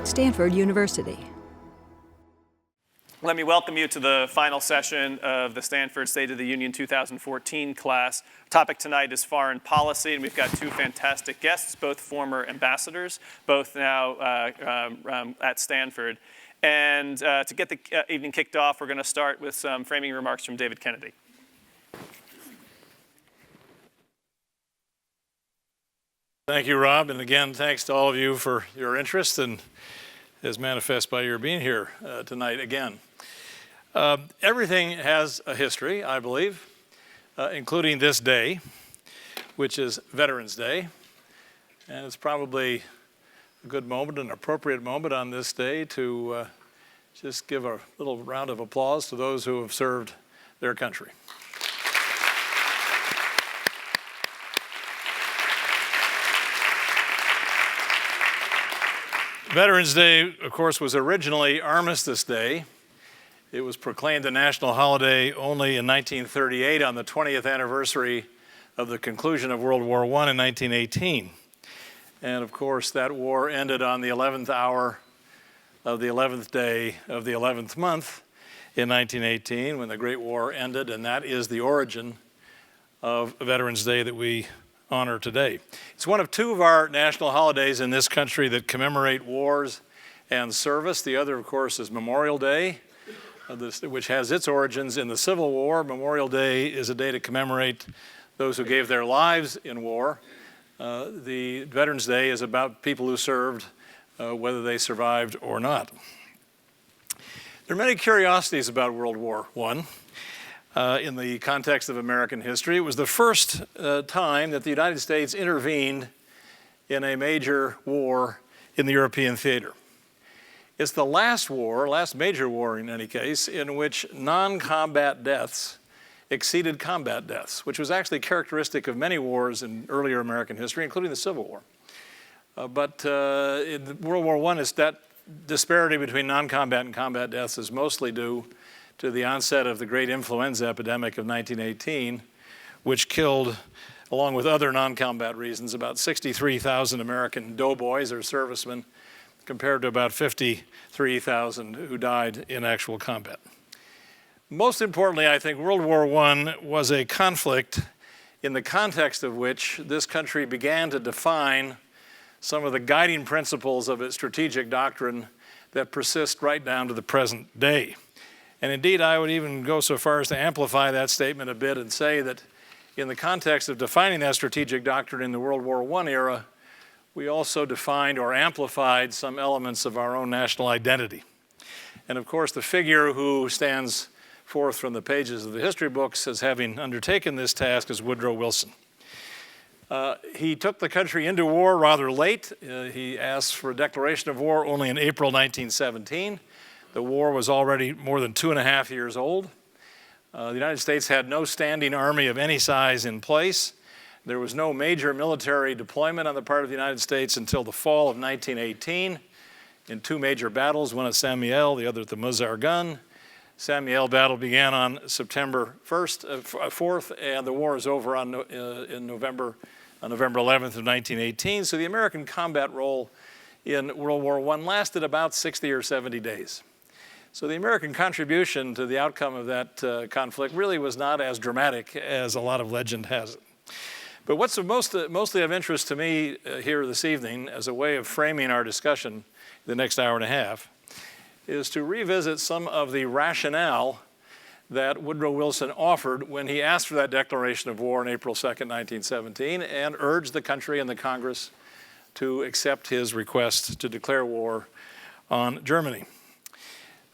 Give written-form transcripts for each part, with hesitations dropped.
Stanford University. Let me welcome you to the final session of the Stanford State of the Union 2014 class. Our topic tonight is foreign policy, and we've got two fantastic guests, both former ambassadors, both now at Stanford. And to get the evening kicked off, we're going to start with some framing remarks from David Kennedy. Thank you, Rob, and again, thanks to all of you for your interest and as manifest by your being here tonight again. Everything has a history, I believe, including this day, which is Veterans Day. And it's probably a good moment, an appropriate moment on this day to just give a little round of applause to those who have served their country. Veterans Day, of course, was originally Armistice Day. It was proclaimed a national holiday only in 1938 on the 20th anniversary of the conclusion of World War I in 1918. And of course, that war ended on the 11th hour of the 11th day of the 11th month in 1918 when the Great War ended, and that is the origin of Veterans Day that we honor today. It's one of two of our national holidays in this country that commemorate wars and service. The other, of course, is Memorial Day, which has its origins in the Civil War. Memorial Day is a day to commemorate those who gave their lives in war. The Veterans Day is about people who served, whether they survived or not. There are many curiosities about World War I. In the context of American history. It was the first time that the United States intervened in a major war in the European theater. It's the last major war in any case, in which non-combat deaths exceeded combat deaths, which was actually characteristic of many wars in earlier American history, including the Civil War. But in World War I, that disparity between non-combat and combat deaths is mostly due to the onset of the great influenza epidemic of 1918, which killed, along with other non-combat reasons, about 63,000 American doughboys or servicemen, compared to about 53,000 who died in actual combat. Most importantly, I think World War I was a conflict in the context of which this country began to define some of the guiding principles of its strategic doctrine that persist right down to the present day. And indeed, I would even go so far as to amplify that statement a bit and say that in the context of defining that strategic doctrine in the World War I era, we also defined or amplified some elements of our own national identity. And of course, the figure who stands forth from the pages of the history books as having undertaken this task is Woodrow Wilson. He took the country into war rather late. He asked for a declaration of war only in April 1917. The war was already more than 2.5 years old. The United States had no standing army of any size in place. There was no major military deployment on the part of the United States until the fall of 1918 in two major battles, one at St. Mihiel, the other at the Meuse-Argonne. St. Mihiel battle began on September 4th, and the war is over on November 11th of 1918. So the American combat role in World War I lasted about 60 or 70 days. So the American contribution to the outcome of that conflict really was not as dramatic as a lot of legend has it. But what's mostly of interest to me here this evening as a way of framing our discussion the next hour and a half is to revisit some of the rationale that Woodrow Wilson offered when he asked for that declaration of war on April 2nd, 1917, and urged the country and the Congress to accept his request to declare war on Germany.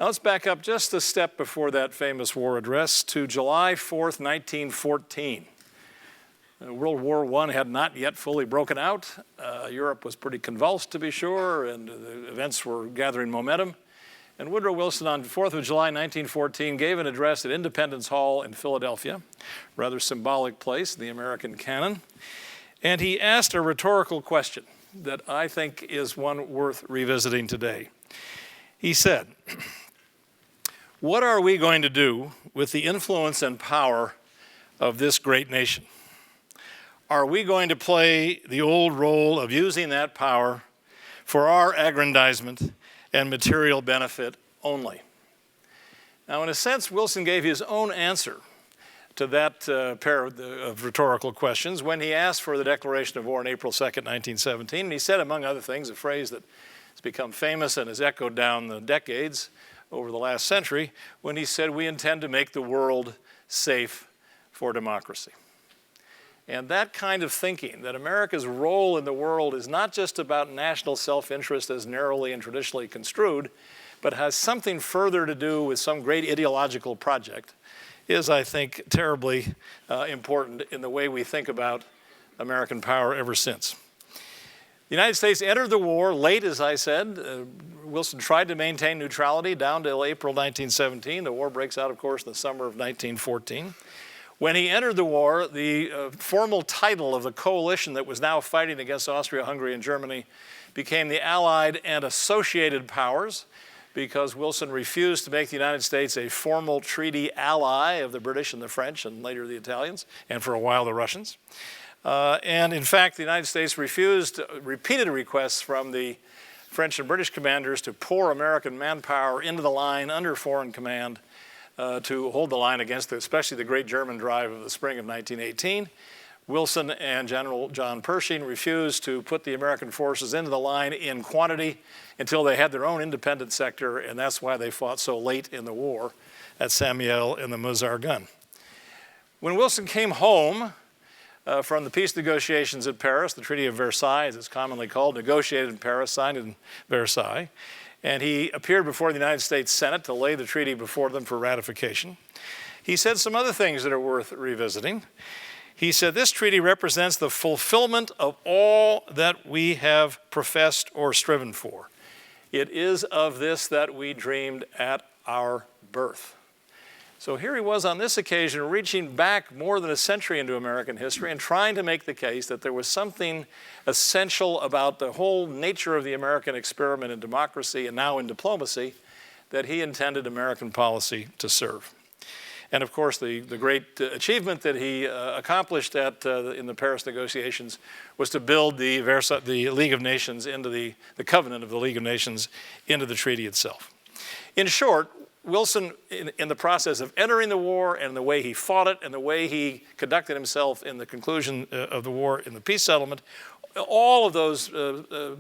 Now let's back up just a step before that famous war address to July 4th, 1914. World War I had not yet fully broken out. Europe was pretty convulsed, to be sure, and the events were gathering momentum. And Woodrow Wilson on 4th of July, 1914, gave an address at Independence Hall in Philadelphia, a rather symbolic place in the American canon. And he asked a rhetorical question that I think is one worth revisiting today. He said, "What are we going to do with the influence and power of this great nation? Are we going to play the old role of using that power for our aggrandizement and material benefit only. Now, in a sense, Wilson gave his own answer to that pair of rhetorical questions when he asked for the declaration of war on April 2nd, 1917. And he said, among other things, a phrase that has become famous and has echoed down the decades over the last century, when he said, "We intend to make the world safe for democracy." And that kind of thinking, that America's role in the world is not just about national self-interest as narrowly and traditionally construed, but has something further to do with some great ideological project, is, I think, terribly important in the way we think about American power ever since. The United States entered the war late, as I said. Wilson tried to maintain neutrality down till April 1917. The war breaks out, of course, in the summer of 1914. When he entered the war, the formal title of the coalition that was now fighting against Austria-Hungary and Germany became the Allied and Associated Powers, because Wilson refused to make the United States a formal treaty ally of the British and the French and later the Italians, and for a while the Russians. And in fact, the United States refused repeated requests from the French and British commanders to pour American manpower into the line under foreign command to hold the line against especially the great German drive of the spring of 1918. Wilson and General John Pershing refused to put the American forces into the line in quantity until they had their own independent sector, and that's why they fought so late in the war at Saint-Mihiel and the Meuse-Argonne. When Wilson came home from the peace negotiations at Paris, the Treaty of Versailles, as it's commonly called, negotiated in Paris, signed in Versailles, and he appeared before the United States Senate to lay the treaty before them for ratification. He said some other things that are worth revisiting. He said, "This treaty represents the fulfillment of all that we have professed or striven for. It is of this that we dreamed at our birth." So here he was on this occasion reaching back more than a century into American history and trying to make the case that there was something essential about the whole nature of the American experiment in democracy and now in diplomacy that he intended American policy to serve. And of course, the great achievement that he accomplished in the Paris negotiations was to build the League of Nations into the covenant of the League of Nations into the treaty itself. In short, Wilson, in the process of entering the war and the way he fought it and the way he conducted himself in the conclusion of the war in the peace settlement, all of those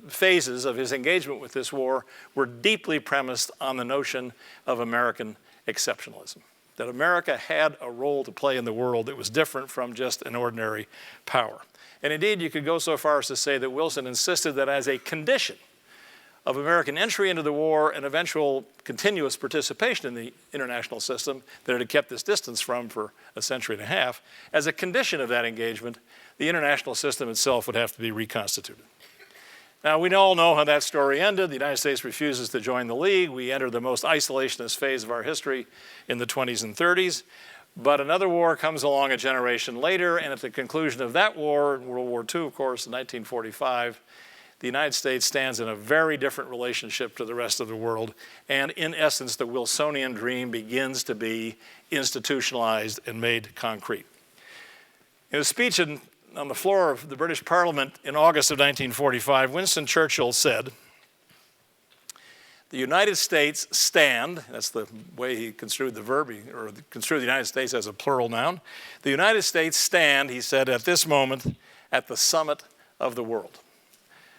phases of his engagement with this war were deeply premised on the notion of American exceptionalism, that America had a role to play in the world that was different from just an ordinary power. And indeed, you could go so far as to say that Wilson insisted that as a condition of American entry into the war and eventual continuous participation in the international system that it had kept this distance from for a century and a half, as a condition of that engagement, the international system itself would have to be reconstituted. Now, we all know how that story ended. The United States refuses to join the League. We enter the most isolationist phase of our history in the 20s and 30s. But another war comes along a generation later, and at the conclusion of that war, World War II, of course, in 1945, the United States stands in a very different relationship to the rest of the world. And in essence, the Wilsonian dream begins to be institutionalized and made concrete. In a speech on the floor of the British Parliament in August of 1945, Winston Churchill said, "The United States stand," that's the way he construed the verb, or construed the United States as a plural noun. "The United States stand," he said, "at this moment at the summit of the world."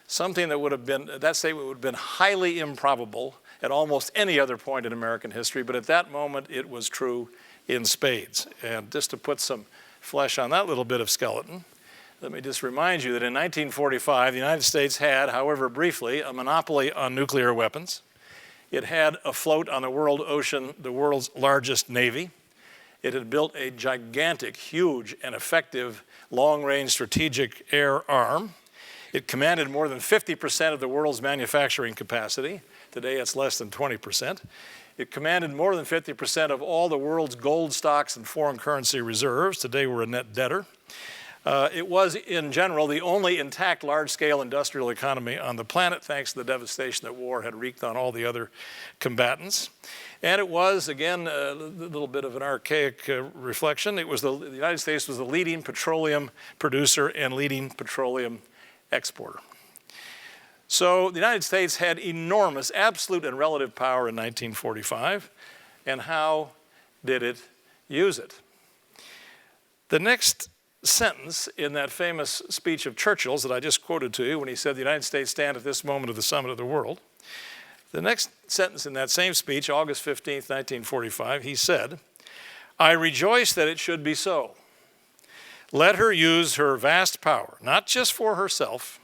Something that that statement would have been highly improbable at almost any other point in American history, but at that moment it was true in spades. And just to put some flesh on that little bit of skeleton, let me just remind you that in 1945, the United States had, however briefly, a monopoly on nuclear weapons. It had afloat on the world ocean the world's largest navy. It had built a gigantic, huge, and effective long-range strategic air arm. It commanded more than 50% of the world's manufacturing capacity. Today, it's less than 20%. It commanded more than 50% of all the world's gold stocks and foreign currency reserves. Today, we're a net debtor. It was, in general, the only intact large-scale industrial economy on the planet, thanks to the devastation that war had wreaked on all the other combatants. And it was, again, a little bit of an archaic reflection. The United States was the leading petroleum producer and leading petroleum exporter. So the United States had enormous absolute and relative power in 1945, and how did it use it? The next sentence in that famous speech of Churchill's that I just quoted to you when he said, "The United States stand at this moment of the summit of the world." The next sentence in that same speech, August 15th, 1945, he said, "I rejoice that it should be so. Let her use her vast power, not just for herself,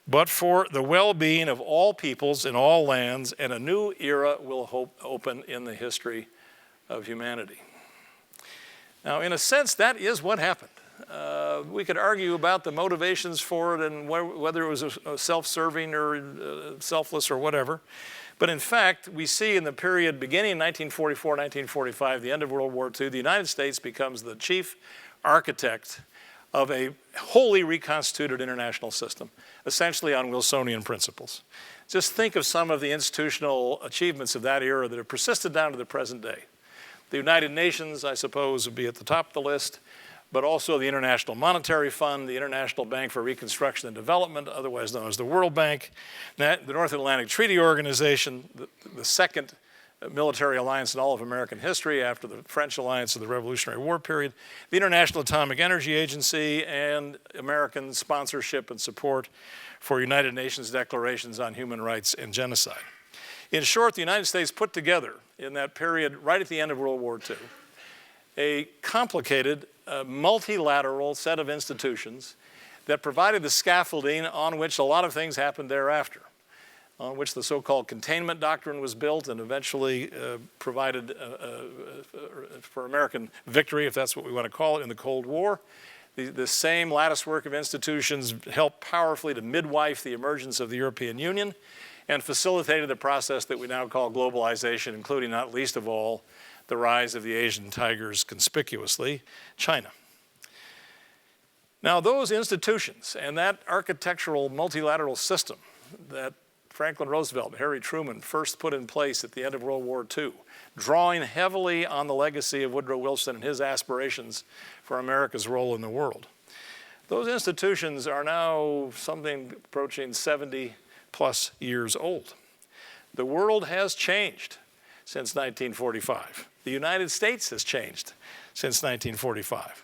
but for the well-being of all peoples in all lands, and a new era will open in the history of humanity." Now, in a sense, that is what happened. We could argue about the motivations for it and whether it was self-serving or selfless or whatever. But in fact, we see in the period beginning in 1944, 1945, the end of World War II, the United States becomes the chief architect of a wholly reconstituted international system, essentially on Wilsonian principles. Just think of some of the institutional achievements of that era that have persisted down to the present day. The United Nations, I suppose, would be at the top of the list, but also the International Monetary Fund, the International Bank for Reconstruction and Development, otherwise known as the World Bank, the North Atlantic Treaty Organization, the second military alliance in all of American history after the French alliance of the Revolutionary War period, the International Atomic Energy Agency, and American sponsorship and support for United Nations declarations on human rights and genocide. In short, the United States put together in that period, right at the end of World War II, a complicated, multilateral set of institutions that provided the scaffolding on which a lot of things happened thereafter, on which the so-called containment doctrine was built and eventually provided for American victory, if that's what we want to call it, in the Cold War. The same latticework of institutions helped powerfully to midwife the emergence of the European Union and facilitated the process that we now call globalization, including, not least of all, the rise of the Asian tigers, conspicuously China. Now, those institutions and that architectural multilateral system that Franklin Roosevelt and Harry Truman first put in place at the end of World War II, drawing heavily on the legacy of Woodrow Wilson and his aspirations for America's role in the world. Those institutions are now something approaching 70 plus years old. The world has changed since 1945. The United States has changed since 1945.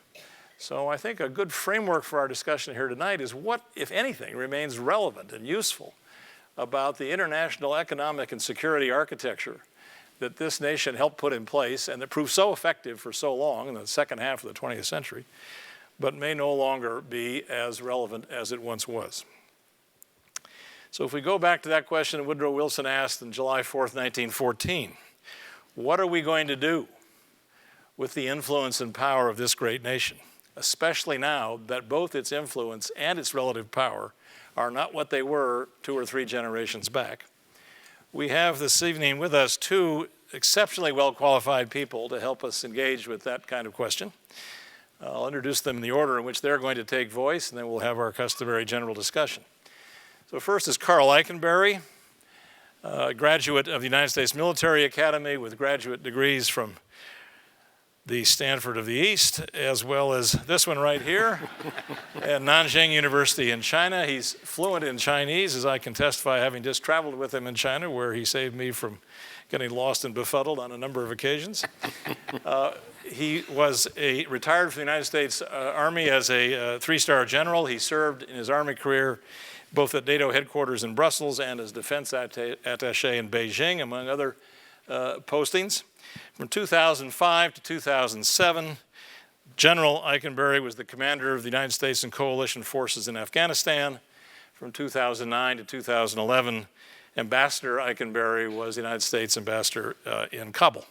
So I think a good framework for our discussion here tonight is what, if anything, remains relevant and useful about the international economic and security architecture that this nation helped put in place and that proved so effective for so long in the second half of the 20th century, but may no longer be as relevant as it once was. So if we go back to that question Woodrow Wilson asked on July 4th, 1914, what are we going to do with the influence and power of this great nation, especially now that both its influence and its relative power are not what they were 2 or 3 generations back? We have this evening with us 2 exceptionally well-qualified people to help us engage with that kind of question. I'll introduce them in the order in which they're going to take voice, and then we'll have our customary general discussion. So first is Karl Eikenberry, a graduate of the United States Military Academy with graduate degrees from the Stanford of the East, as well as this one right here at Nanjing University in China. He's fluent in Chinese, as I can testify, having just traveled with him in China, where he saved me from getting lost and befuddled on a number of occasions. He was retired from the United States Army as a 3-star general. He served in his Army career both at NATO headquarters in Brussels and as defense attaché in Beijing, among other postings. From 2005 to 2007, General Eikenberry was the commander of the United States and coalition forces in Afghanistan. From 2009 to 2011, Ambassador Eikenberry was the United States ambassador in Kabul.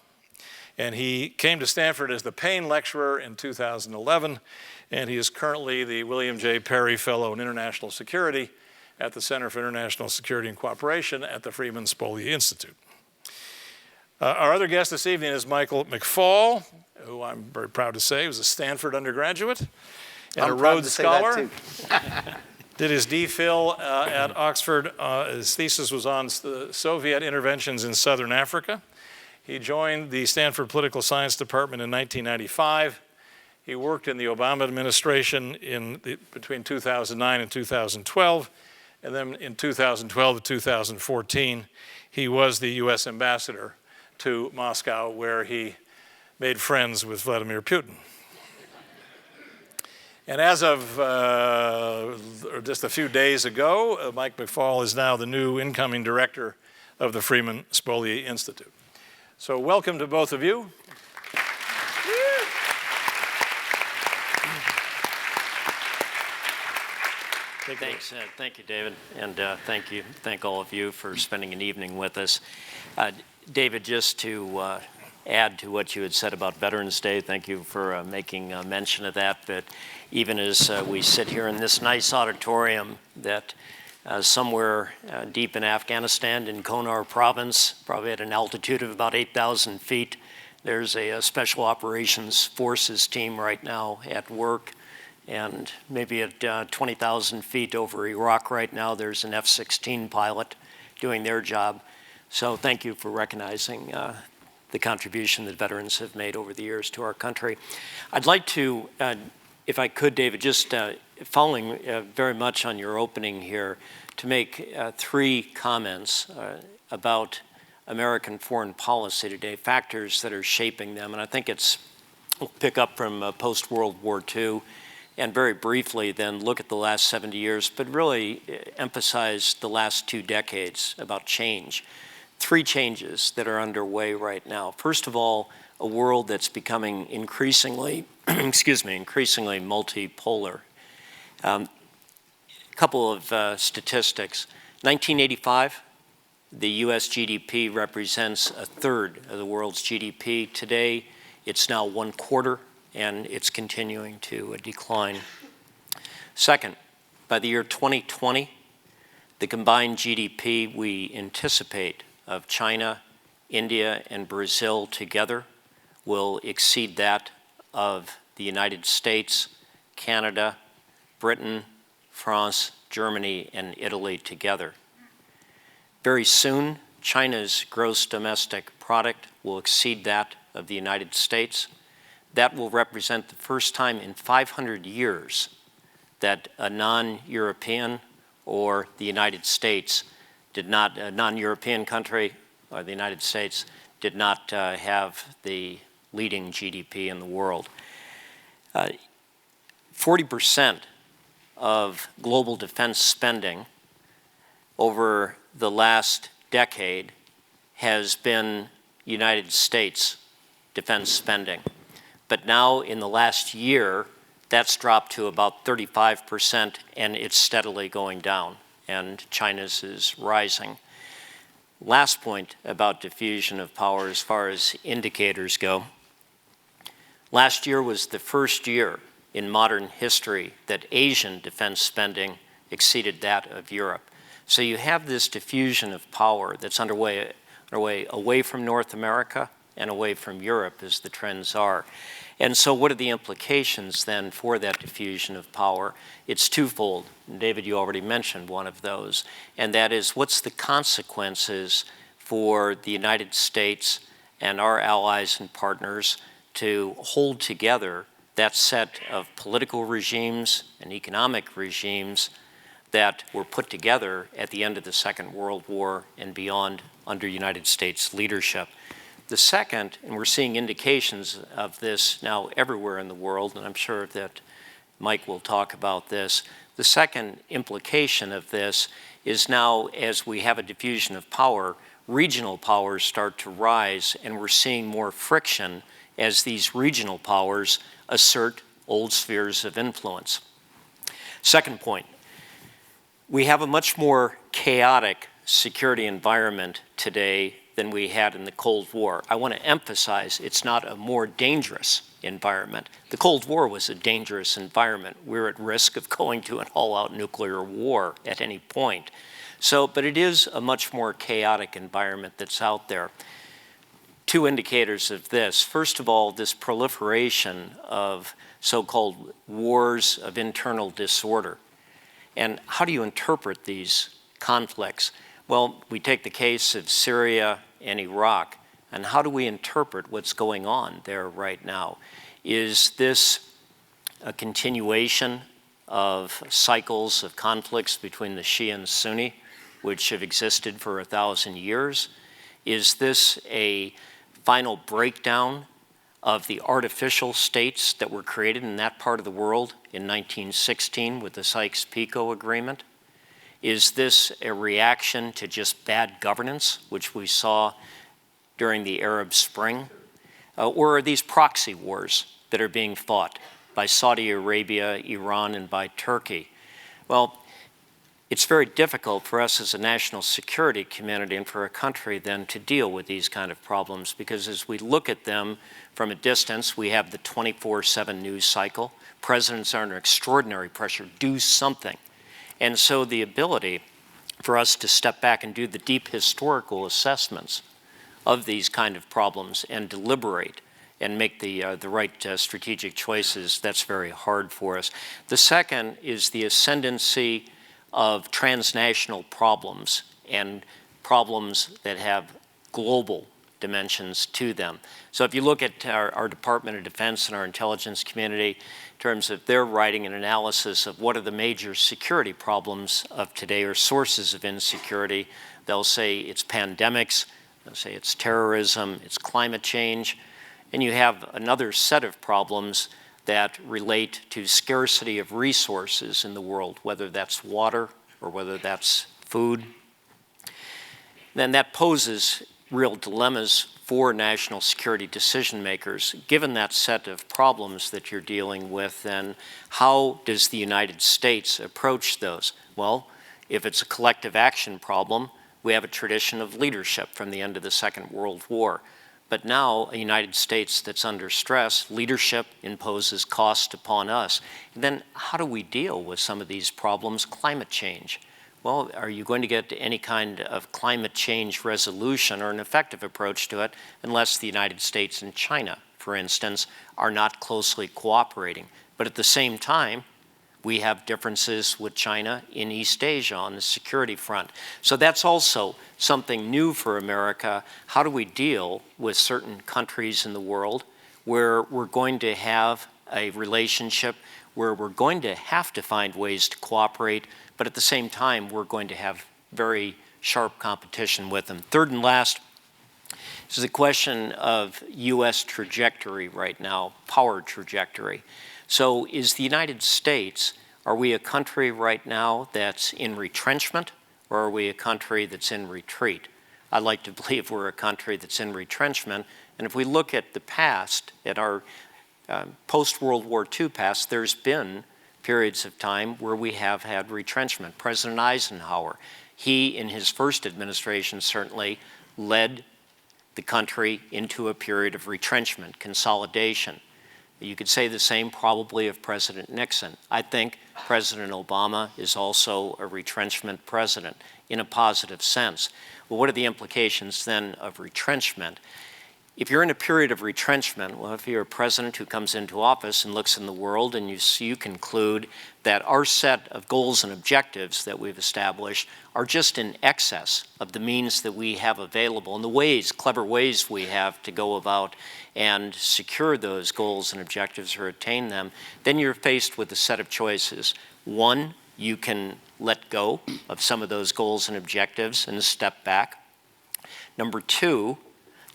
And he came to Stanford as the Payne Lecturer in 2011, and he is currently the William J. Perry Fellow in International Security at the Center for International Security and Cooperation at the Freeman Spogli Institute. Our other guest this evening is Michael McFaul, who I'm very proud to say was a Stanford undergraduate and a Rhodes Scholar. Did his DPhil at Oxford. His thesis was on the Soviet interventions in southern Africa. He joined the Stanford Political Science Department in 1995. He worked in the Obama administration between 2009 and 2012, And then in 2012 to 2014, he was the US ambassador to Moscow, where he made friends with Vladimir Putin. And as of just a few days ago, Mike McFaul is now the new incoming director of the Freeman Spogli Institute. So welcome to both of you. Thanks. Thank you, David, and thank all of you for spending an evening with us. David, just to add to what you had said about Veterans Day, thank you for making mention of that. But even as we sit here in this nice auditorium, that somewhere deep in Afghanistan, in Konar province, probably at an altitude of about 8,000 feet, there's a Special Operations Forces team right now at work. And maybe at 20,000 feet over Iraq right now, there's an F-16 pilot doing their job. So thank you for recognizing the contribution that veterans have made over the years to our country. I'd like to, if I could, David, just following very much on your opening here, to make three comments about American foreign policy today, factors that are shaping them. And I think we'll pick up from post-World War II. And very briefly then look at the last 70 years, but really emphasize the last 2 decades about change. 3 changes that are underway right now. First of all, a world that's becoming increasingly, increasingly multipolar. A couple of statistics. 1985, the US GDP represents 1/3 of the world's GDP. Today, it's now 1/4. And it's continuing to decline. Second, by the year 2020, the combined GDP we anticipate of China, India, and Brazil together will exceed that of the United States, Canada, Britain, France, Germany, and Italy together. Very soon, China's gross domestic product will exceed that of the United States. That will represent the first time in 500 years that a non-European or the United States did not, a non-European country or the United States did not have the leading GDP in the world. 40% of global defense spending over the last decade has been United States defense spending. But now in the last year, that's dropped to about 35%, and it's steadily going down, and China's is rising. Last point about diffusion of power as far as indicators go. Last year was the first year in modern history that Asian defense spending exceeded that of Europe. So you have this diffusion of power that's underway away from North America and away from Europe as the trends are. And so what are the implications then for that diffusion of power? It's twofold. David, you already mentioned one of those, and that is what's the consequences for the United States and our allies and partners to hold together that set of political regimes and economic regimes that were put together at the end of the Second World War and beyond under United States leadership. The second, and we're seeing indications of this now everywhere in the world, and I'm sure that Mike will talk about this, the second implication of this is now as we have a diffusion of power, regional powers start to rise, and we're seeing more friction as these regional powers assert old spheres of influence. Second point, we have a much more chaotic security environment today than we had in the Cold War. I want to emphasize it's not a more dangerous environment. The Cold War was a dangerous environment. We're at risk of going to an all-out nuclear war at any point. But it is a much more chaotic environment that's out there. 2 indicators of this. First of all, this proliferation of so-called wars of internal disorder. And how do you interpret these conflicts? Well, we take the case of Syria and Iraq, and how do we interpret what's going on there right now? Is this a continuation of cycles of conflicts between the Shia and Sunni, which have existed for 1,000 years? Is this a final breakdown of the artificial states that were created in that part of the world in 1916 with the Sykes-Picot Agreement? Is this a reaction to just bad governance, which we saw during the Arab Spring? Or are these proxy wars that are being fought by Saudi Arabia, Iran, and by Turkey? Well, it's very difficult for us as a national security community and for a country then to deal with these kind of problems, because as we look at them from a distance, we have the 24/7 news cycle. Presidents are under extraordinary pressure, do something. And so the ability for us to step back and do the deep historical assessments of these kind of problems and deliberate and make the right strategic choices, that's very hard for us. The second is the ascendancy of transnational problems and problems that have global dimensions to them. So if you look at our Department of Defense and our intelligence community in terms of their writing and analysis of what are the major security problems of today or sources of insecurity, they'll say it's pandemics, they'll say it's terrorism, it's climate change, and you have another set of problems that relate to scarcity of resources in the world, whether that's water or whether that's food. Then that poses real dilemmas for national security decision makers. Given that set of problems that you're dealing with, then how does the United States approach those? Well, if it's a collective action problem, we have a tradition of leadership from the end of the Second World War. But now, a United States that's under stress, leadership imposes cost upon us. And then how do we deal with some of these problems? Climate change. Well, are you going to get any kind of climate change resolution or an effective approach to it unless the United States and China, for instance, are not closely cooperating? But at the same time, we have differences with China in East Asia on the security front. So that's also something new for America. How do we deal with certain countries in the world where we're going to have a relationship where we're going to have to find ways to cooperate, but at the same time, we're going to have very sharp competition with them? Third and last, this is a question of U.S. trajectory right now, power trajectory. So is the United States, are we a country right now that's in retrenchment, or are we a country that's in retreat? I like to believe we're a country that's in retrenchment. And if we look at the past, at our post-World War II past, there's been periods of time where we have had retrenchment. President Eisenhower, he in his first administration certainly led the country into a period of retrenchment, consolidation. You could say the same probably of President Nixon. I think President Obama is also a retrenchment president in a positive sense. Well, what are the implications then of retrenchment? If you're in a period of retrenchment, well, if you're a president who comes into office and looks in the world and you conclude that our set of goals and objectives that we've established are just in excess of the means that we have available and the ways, clever ways we have to go about and secure those goals and objectives or attain them, then you're faced with a set of choices. One, you can let go of some of those goals and objectives and step back. Number two,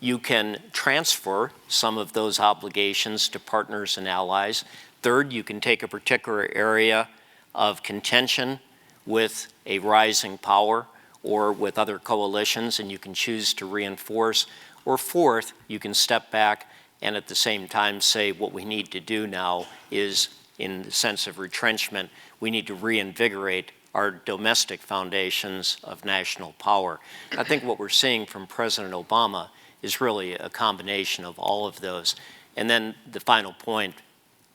you can transfer some of those obligations to partners and allies. Third, you can take a particular area of contention with a rising power or with other coalitions, and you can choose to reinforce. Or fourth, you can step back and at the same time say what we need to do now is, in the sense of retrenchment, we need to reinvigorate our domestic foundations of national power. I think what we're seeing from President Obama is really a combination of all of those. And then the final point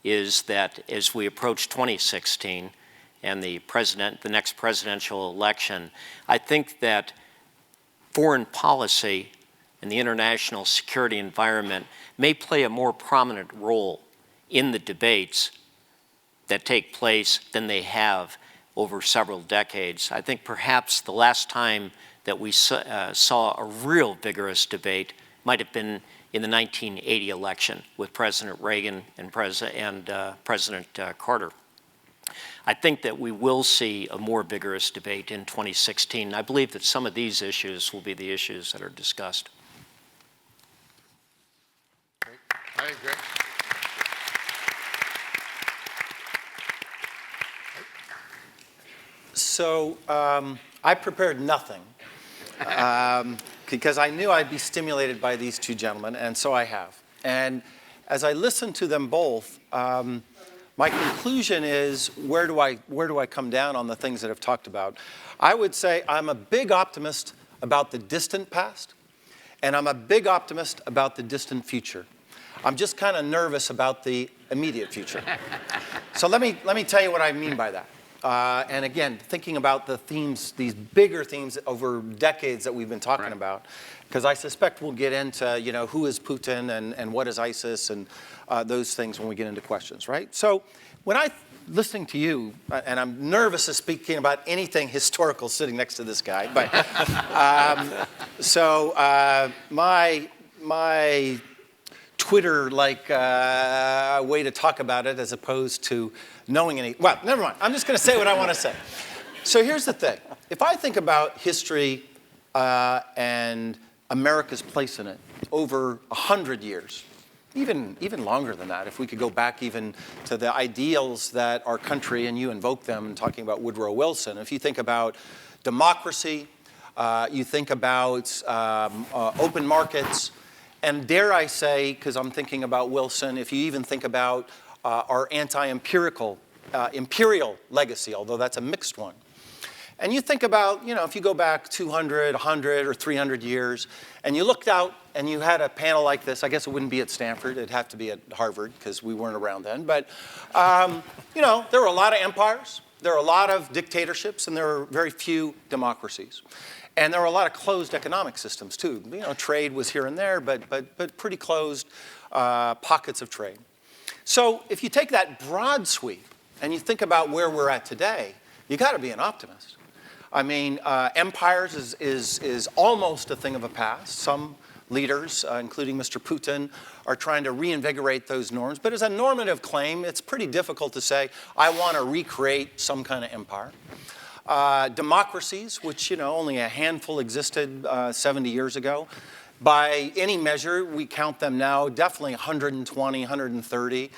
is that as we approach 2016 and the next presidential election, I think that foreign policy and the international security environment may play a more prominent role in the debates that take place than they have over several decades. I think perhaps the last time that we saw a real vigorous debate might have been in the 1980 election with President Reagan and President Carter. I think that we will see a more vigorous debate in 2016. I believe that some of these issues will be the issues that are discussed. Great. I agree. So I prepared nothing because I knew I'd be stimulated by these two gentlemen, and so I have. And as I listened to them both, my conclusion is, where do I come down on the things that I've talked about? I would say I'm a big optimist about the distant past, and I'm a big optimist about the distant future. I'm just kind of nervous about the immediate future. So let me tell you what I mean by that. And again, thinking about the themes, these bigger themes over decades that we've been talking about, because I suspect we'll get into, who is Putin and what is ISIS and those things when we get into questions, right? So when listening to you, and I'm nervous of speaking about anything historical sitting next to this guy, but my Twitter-like way to talk about it as opposed to knowing any, well, never mind. I'm just going to say what I want to say. So here's the thing. If I think about history and America's place in it over 100 years, even longer than that, if we could go back even to the ideals that our country, and you invoke them talking about Woodrow Wilson, if you think about democracy, you think about open markets, and dare I say, because I'm thinking about Wilson, if you even think about our anti-imperial legacy, although that's a mixed one. And you think about, if you go back 200, 100, or 300 years, and you looked out and you had a panel like this, I guess it wouldn't be at Stanford, it'd have to be at Harvard, because we weren't around then. But, there were a lot of empires, there were a lot of dictatorships, and there were very few democracies. And there were a lot of closed economic systems, too. Trade was here and there, but pretty closed pockets of trade. So if you take that broad sweep and you think about where we're at today, you got to be an optimist. I mean, empires is almost a thing of a past. Some leaders, including Mr. Putin, are trying to reinvigorate those norms. But as a normative claim, it's pretty difficult to say, I want to recreate some kind of empire. Democracies, which only a handful existed 70 years ago, by any measure, we count them now definitely 120, 130.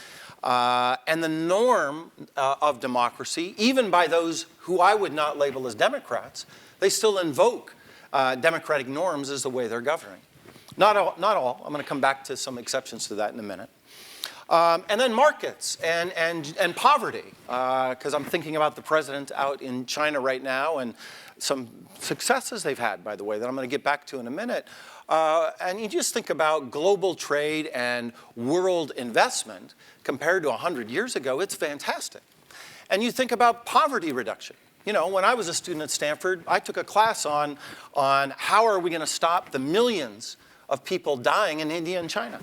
And the norm of democracy, even by those who I would not label as Democrats, they still invoke democratic norms as the way they're governing. Not all. I'm going to come back to some exceptions to that in a minute. And then markets and poverty, because I'm thinking about the president out in China right now and some successes they've had, by the way, that I'm going to get back to in a minute. And you just think about global trade and world investment compared to 100 years ago, it's fantastic. And you think about poverty reduction. When I was a student at Stanford, I took a class on how are we going to stop the millions of people dying in India and China.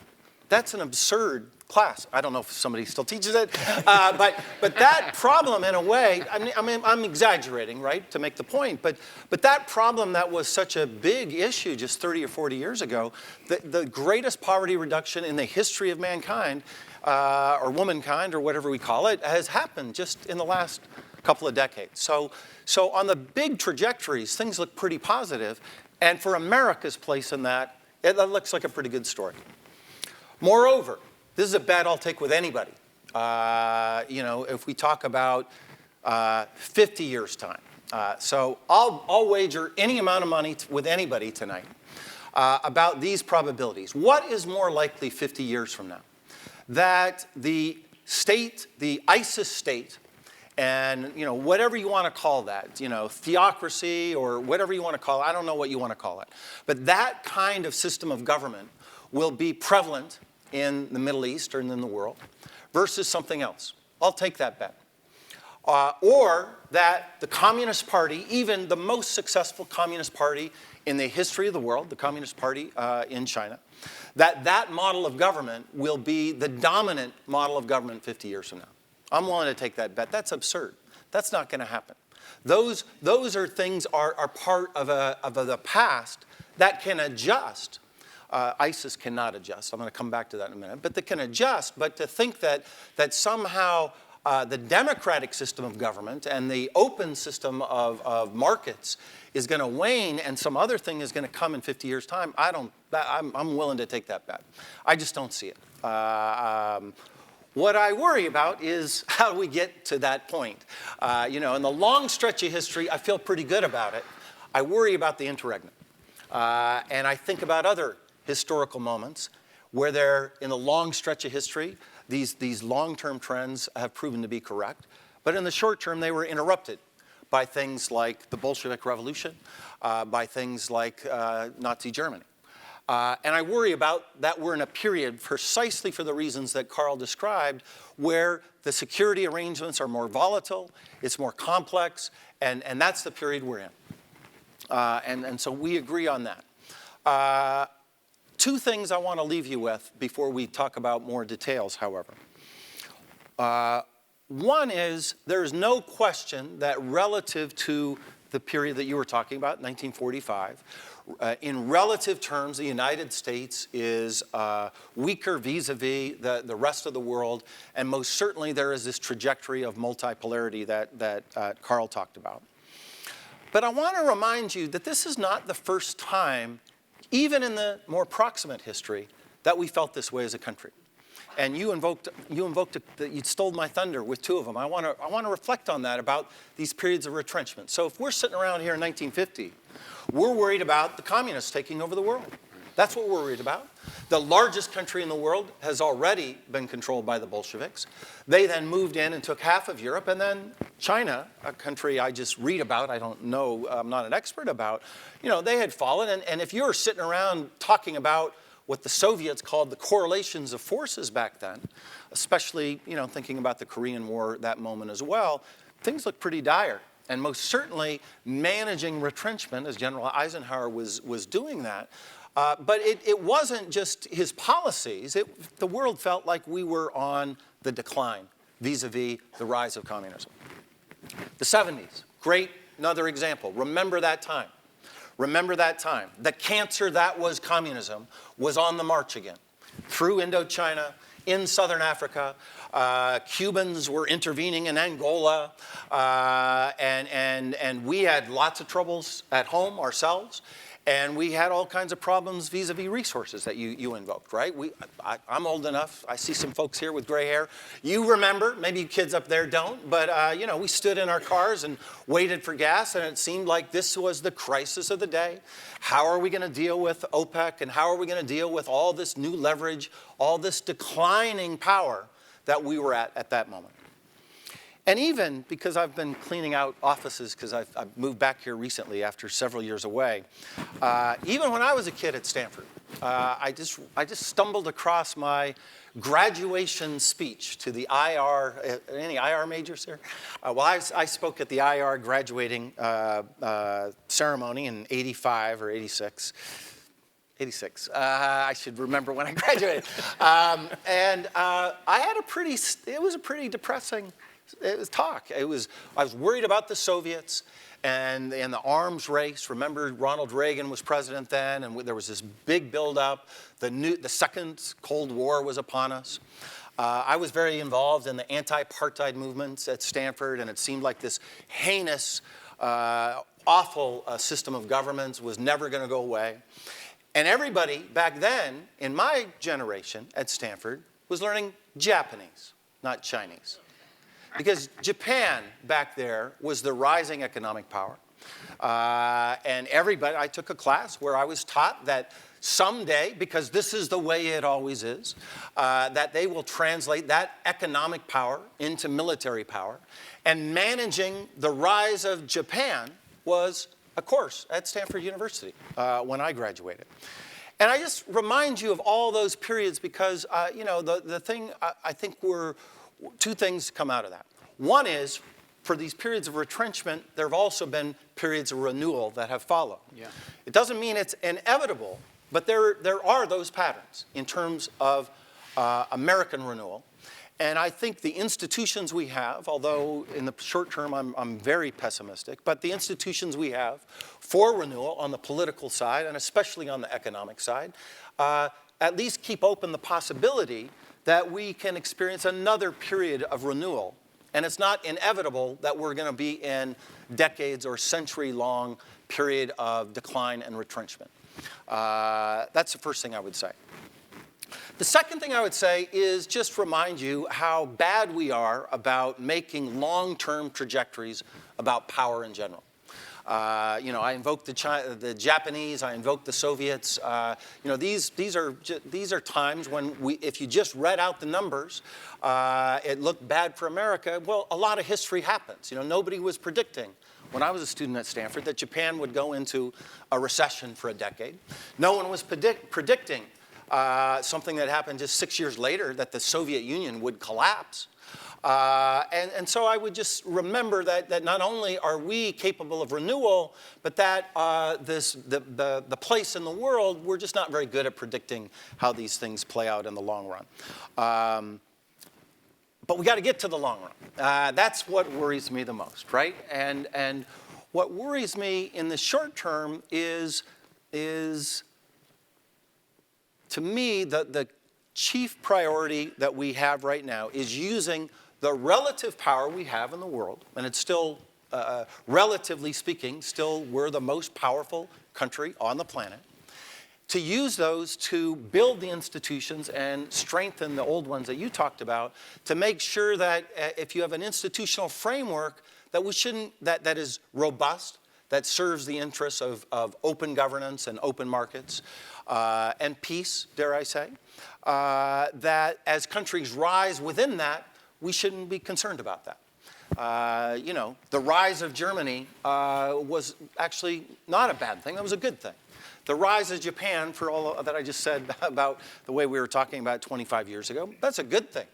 That's an absurd class. I don't know if somebody still teaches it, but that problem, in a way, I mean, I'm exaggerating, right, to make the point, but that problem that was such a big issue just 30 or 40 years ago, the greatest poverty reduction in the history of mankind, or womankind, or whatever we call it, has happened just in the last couple of decades. So on the big trajectories, things look pretty positive, and for America's place in that, it looks like a pretty good story. Moreover, this is a bet I'll take with anybody. If we talk about 50 years' time. So I'll wager any amount of money with anybody tonight about these probabilities. What is more likely 50 years from now? That the state, the ISIS state, and whatever you want to call that, theocracy or whatever you want to call it, I don't know what you want to call it, but that kind of system of government will be prevalent in the Middle East or in the world versus something else. I'll take that bet. Or that the Communist Party, even the most successful Communist Party in the history of the world, the Communist Party in China, that model of government will be the dominant model of government 50 years from now. I'm willing to take that bet. That's absurd. That's not going to happen. Those are things are part of the past that can adjust. ISIS cannot adjust. I'm going to come back to that in a minute. But they can adjust. But to think that somehow the democratic system of government and the open system of markets is going to wane and some other thing is going to come in 50 years' time, I'm willing to take that bet. I just don't see it. What I worry about is how do we get to that point? In the long stretch of history, I feel pretty good about it. I worry about the interregnum. And I think about other historical moments where in the long stretch of history, these long-term trends have proven to be correct. But in the short term, they were interrupted by things like the Bolshevik Revolution, by things like Nazi Germany. And I worry about that we're in a period precisely for the reasons that Karl described, where the security arrangements are more volatile, it's more complex, and that's the period we're in. And so we agree on that. Two things I want to leave you with before we talk about more details, however. One is there's no question that relative to the period that you were talking about, 1945, in relative terms, the United States is weaker vis-a-vis the rest of the world, and most certainly there is this trajectory of multipolarity that Karl talked about. But I want to remind you that this is not the first time, even in the more proximate history, that we felt this way as a country. And you stole my thunder with two of them. I want to reflect on that, about these periods of retrenchment. So if we're sitting around here in 1950, we're worried about the communists taking over the world. That's what we're worried about. The largest country in the world has already been controlled by the Bolsheviks. They then moved in and took half of Europe, and then China, a country I just read about, I don't know, I'm not an expert about, they had fallen. And if you're sitting around talking about what the Soviets called the correlations of forces back then, especially thinking about the Korean War, that moment as well, things look pretty dire. And most certainly managing retrenchment, as General Eisenhower was doing that. But it wasn't just his policies. The world felt like we were on the decline vis-a-vis the rise of communism. The 70s, great, another example. Remember that time. Remember that time. The cancer that was communism was on the march again. Through Indochina, in Southern Africa, Cubans were intervening in Angola, and we had lots of troubles at home ourselves, and we had all kinds of problems vis-a-vis resources that you invoked, right? I'm old enough. I see some folks here with gray hair. You remember, maybe you kids up there don't, but we stood in our cars and waited for gas, and it seemed like this was the crisis of the day. How are we going to deal with OPEC, and how are we going to deal with all this new leverage, all this declining power that we were at that moment? And even because I've been cleaning out offices, because I've moved back here recently after several years away, even when I was a kid at Stanford, I just stumbled across my graduation speech to the IR. Any IR majors here? Well, I spoke at the IR graduating ceremony in 85 or 86. 86. I should remember when I graduated. And I had it was a pretty depressing talk. I was worried about the Soviets and the arms race. Remember, Ronald Reagan was president then, and there was this big buildup. The second Cold War was upon us. I was very involved in the anti-apartheid movements at Stanford, and it seemed like this heinous, awful system of governments was never going to go away. And everybody back then, in my generation at Stanford, was learning Japanese, not Chinese. Because Japan back there was the rising economic power. And I took a class where I was taught that someday, because this is the way it always is, that they will translate that economic power into military power. And managing the rise of Japan was a course at Stanford University when I graduated. And I just remind you of all those periods because, the thing, I think two things come out of that. One is, for these periods of retrenchment, there have also been periods of renewal that have followed. Yeah. It doesn't mean it's inevitable, but there are those patterns in terms of American renewal. And I think the institutions we have, although in the short term I'm very pessimistic, but the institutions we have for renewal on the political side, and especially on the economic side, at least keep open the possibility that we can experience another period of renewal And it's not inevitable that we're going to be in decades or century-long period of decline and retrenchment. That's the first thing I would say. The second thing I would say is just remind you how bad we are about making long-term trajectories about power in general. I invoke the Japanese, I invoke the Soviets. These are times when if you just read out the numbers, it looked bad for America. Well, a lot of history happens. Nobody was predicting when I was a student at Stanford that Japan would go into a recession for a decade. No one was predicting something that happened just 6 years later, that the Soviet Union would collapse. And so I would just remember that not only are we capable of renewal, but that the place in the world, we're just not very good at predicting how these things play out in the long run. But we got to get to the long run. That's what worries me the most, right? And what worries me in the short term is to me, the chief priority that we have right now is using the relative power we have in the world, and it's still, relatively speaking, still we're the most powerful country on the planet, to use those to build the institutions and strengthen the old ones that you talked about, to make sure that if you have an institutional framework that is robust, that serves the interests of open governance and open markets, and peace, dare I say, that as countries rise within that, we shouldn't be concerned about that. The rise of Germany was actually not a bad thing. That was a good thing. The rise of Japan, for all that I just said about the way we were talking about 25 years ago, that's a good thing.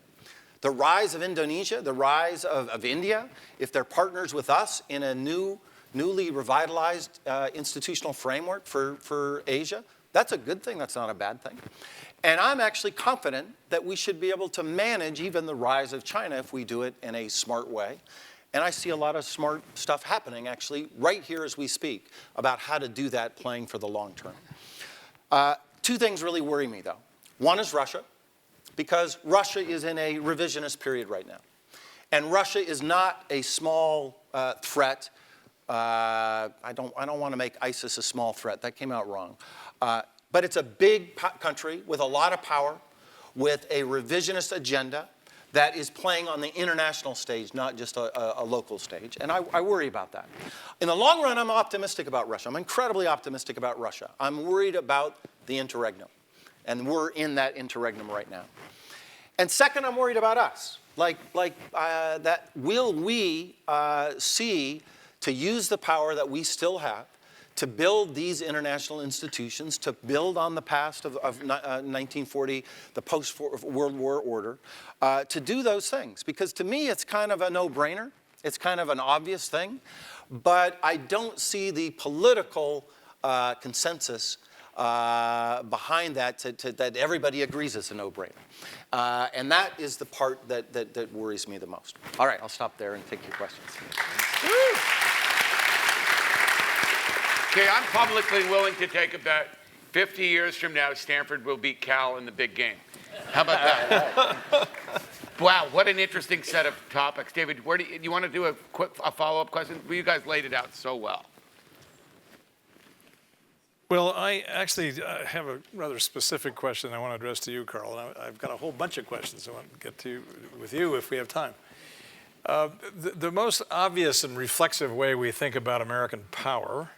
The rise of Indonesia, the rise of India, if they're partners with us in a newly revitalized institutional framework for Asia, that's a good thing. That's not a bad thing. And I'm actually confident that we should be able to manage even the rise of China if we do it in a smart way. And I see a lot of smart stuff happening, actually, right here as we speak, about how to do that playing for the long term. Two things really worry me, though. One is Russia, because Russia is in a revisionist period right now. And Russia is not a small threat. I don't want to make ISIS a small threat. That came out wrong. But it's a big country with a lot of power, with a revisionist agenda that is playing on the international stage, not just a local stage. And I worry about that. In the long run, I'm optimistic about Russia. I'm incredibly optimistic about Russia. I'm worried about the interregnum. And we're in that interregnum right now. And second, I'm worried about us. That will we see to use the power that we still have to build these international institutions, to build on the past of 1940, the post-World War order, to do those things. Because to me, it's kind of a no-brainer. It's kind of an obvious thing. But I don't see the political consensus behind that that everybody agrees it's a no-brainer. And that is the part that worries me the most. All right, I'll stop there and take your questions. Okay, I'm publicly willing to take a bet. 50 years from now, Stanford will beat Cal in the big game. How about that? Wow, what an interesting set of topics. David, do you want to do a follow-up question? Well, you guys laid it out so well. Well, I actually have a rather specific question I want to address to you, Karl. And I've got a whole bunch of questions I want to get to with you if we have time. The most obvious and reflexive way we think about American power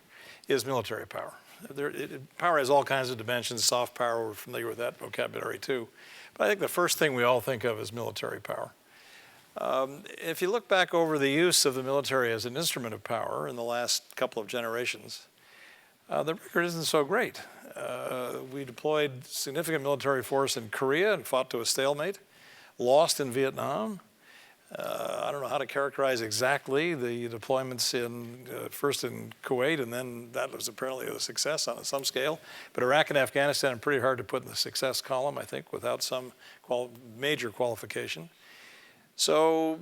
is military power. Power has all kinds of dimensions. Soft power, we're familiar with that vocabulary too. But I think the first thing we all think of is military power. If you look back over the use of the military as an instrument of power in the last couple of generations, the record isn't so great. We deployed significant military force in Korea and fought to a stalemate, lost in Vietnam. I don't know how to characterize exactly the deployments first in Kuwait, and then that was apparently a success on some scale. But Iraq and Afghanistan are pretty hard to put in the success column, I think, without some major qualification. So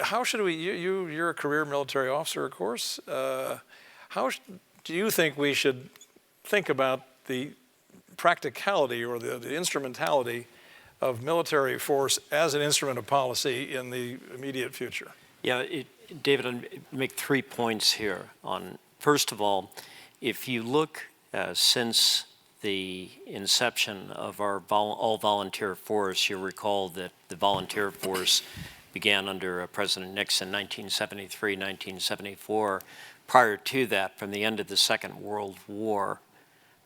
how should we, you're a career military officer, of course. How do you think we should think about the practicality or the instrumentality of military force as an instrument of policy in the immediate future? Yeah, David, I'll make 3 points here. First of all, if you look since the inception of our all-volunteer force, you'll recall that the volunteer force began under President Nixon in 1973, 1974. Prior to that, from the end of the Second World War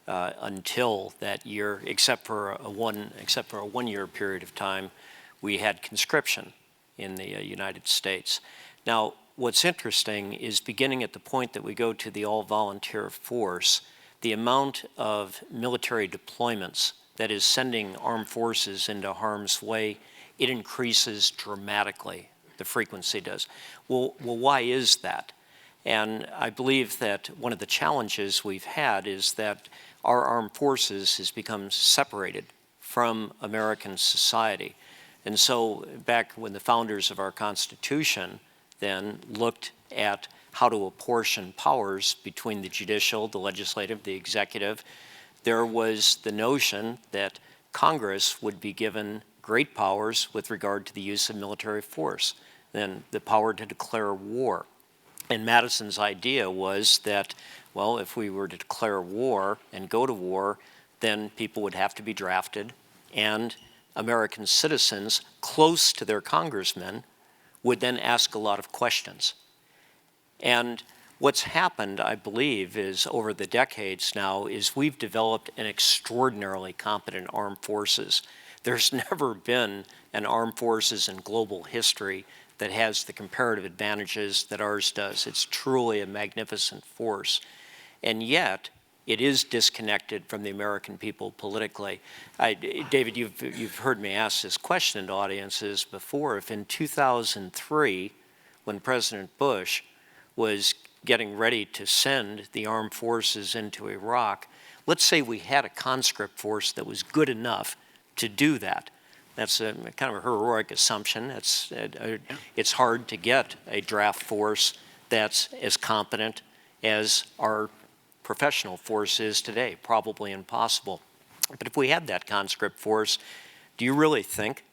until that year, except for a one-year period of time, we had conscription in the United States. Now, what's interesting is beginning at the point that we go to the all-volunteer force, the amount of military deployments that is sending armed forces into harm's way, it increases dramatically. The frequency does. Well, why is that? And I believe that one of the challenges we've had is that our armed forces has become separated from American society. And so back when the founders of our Constitution then looked at how to apportion powers between the judicial, the legislative, the executive, there was the notion that Congress would be given great powers with regard to the use of military force, then the power to declare war. And Madison's idea was that, well, if we were to declare war and go to war, then people would have to be drafted, and American citizens close to their congressmen would then ask a lot of questions. And what's happened, I believe, is over the decades now, is we've developed an extraordinarily competent armed forces. There's never been an armed forces in global history that has the comparative advantages that ours does. It's truly a magnificent force. And yet, it is disconnected from the American people politically. David, you've heard me ask this question to audiences before. If in 2003, when President Bush was getting ready to send the armed forces into Iraq, let's say we had a conscript force that was good enough to do that. That's a kind of a heroic assumption. It's hard to get a draft force that's as competent as our professional force is today, probably impossible. But if we had that conscript force, do you really think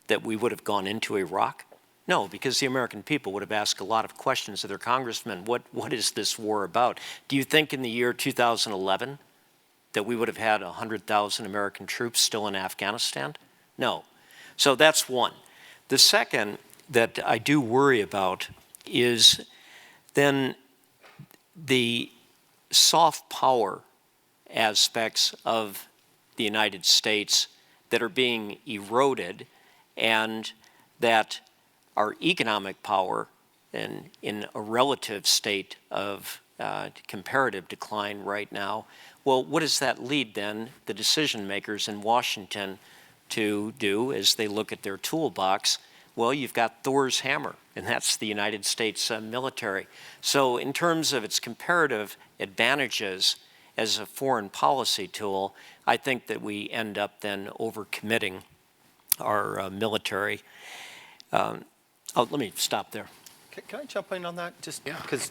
that we would have gone into Iraq? No, because the American people would have asked a lot of questions of their congressmen. What is this war about? Do you think in the year 2011 that we would have had 100,000 American troops still in Afghanistan? No. So that's one. The second that I do worry about is then the soft power aspects of the United States that are being eroded, and that our economic power in a relative state of comparative decline right now. Well, what does that lead then the decision makers in Washington to do as they look at their toolbox? Well, you've got Thor's hammer, and that's the United States military. So in terms of its comparative advantages as a foreign policy tool, I think that we end up then overcommitting our military. Let me stop there. Can I jump in on that? Just Yeah. because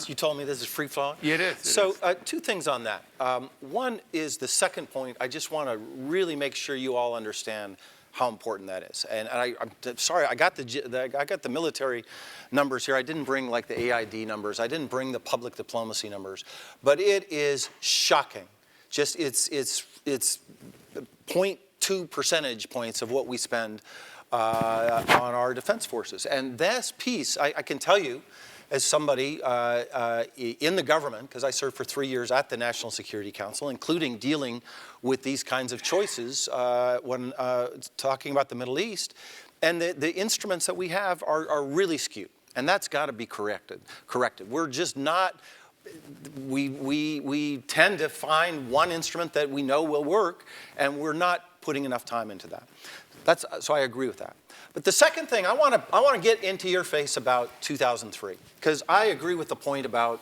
you told me this is free flowing. Yeah, it is. So two things on that. One is the second point. I just want to really make sure you all understand how important that is. And I'm sorry, I got the military numbers here. I didn't bring like the AID numbers. I didn't bring the public diplomacy numbers. But it is shocking. Just it's 0.2 percentage points of what we spend on our defense forces. And this piece, I can tell you, as somebody in the government, because I served for 3 years at the National Security Council, including dealing with these kinds of choices when talking about the Middle East, and the instruments that we have are really skewed, and that's got to be corrected. We're just not. We tend to find one instrument that we know will work, and we're not putting enough time into that. So I agree with that. But the second thing, I want to get into your face about 2003, because I agree with the point about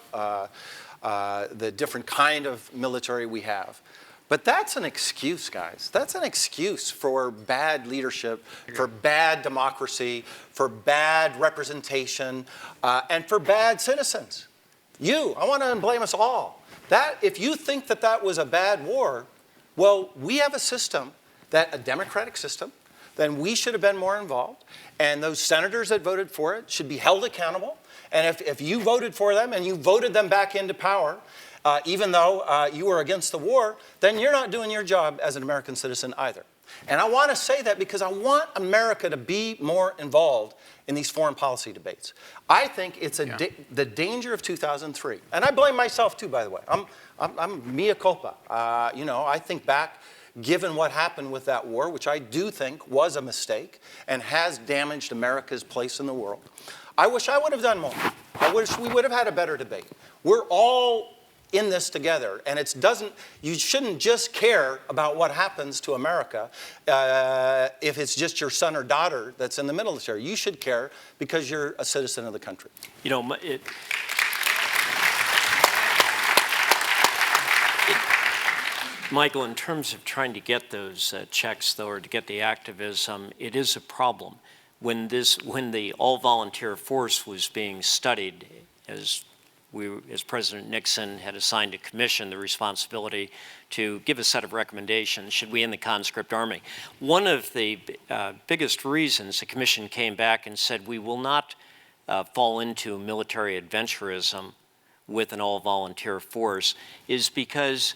the different kind of military we have. But that's an excuse, guys. That's an excuse for bad leadership, for bad democracy, for bad representation, and for bad citizens. I want to blame us all. If you think that was a bad war, well, we have a system that a democratic system, then we should have been more involved. And those senators that voted for it should be held accountable. And if you voted for them and you voted them back into power, even though you were against the war, then you're not doing your job as an American citizen either. And I want to say that because I want America to be more involved in these foreign policy debates. I think it's the danger of 2003. And I blame myself too, by the way. I'm mea culpa. I think back, given what happened with that war, which I do think was a mistake and has damaged America's place in the world. I wish I would have done more. I wish we would have had a better debate. We're all in this together, and you shouldn't just care about what happens to America if it's just your son or daughter that's in the military. You should care because you're a citizen of the country. Michael, in terms of trying to get those checks, though, or to get the activism, it is a problem. When the all-volunteer force was being studied, as President Nixon had assigned a commission the responsibility to give a set of recommendations, should we end the conscript army? One of the biggest reasons the commission came back and said we will not fall into military adventurism with an all-volunteer force is because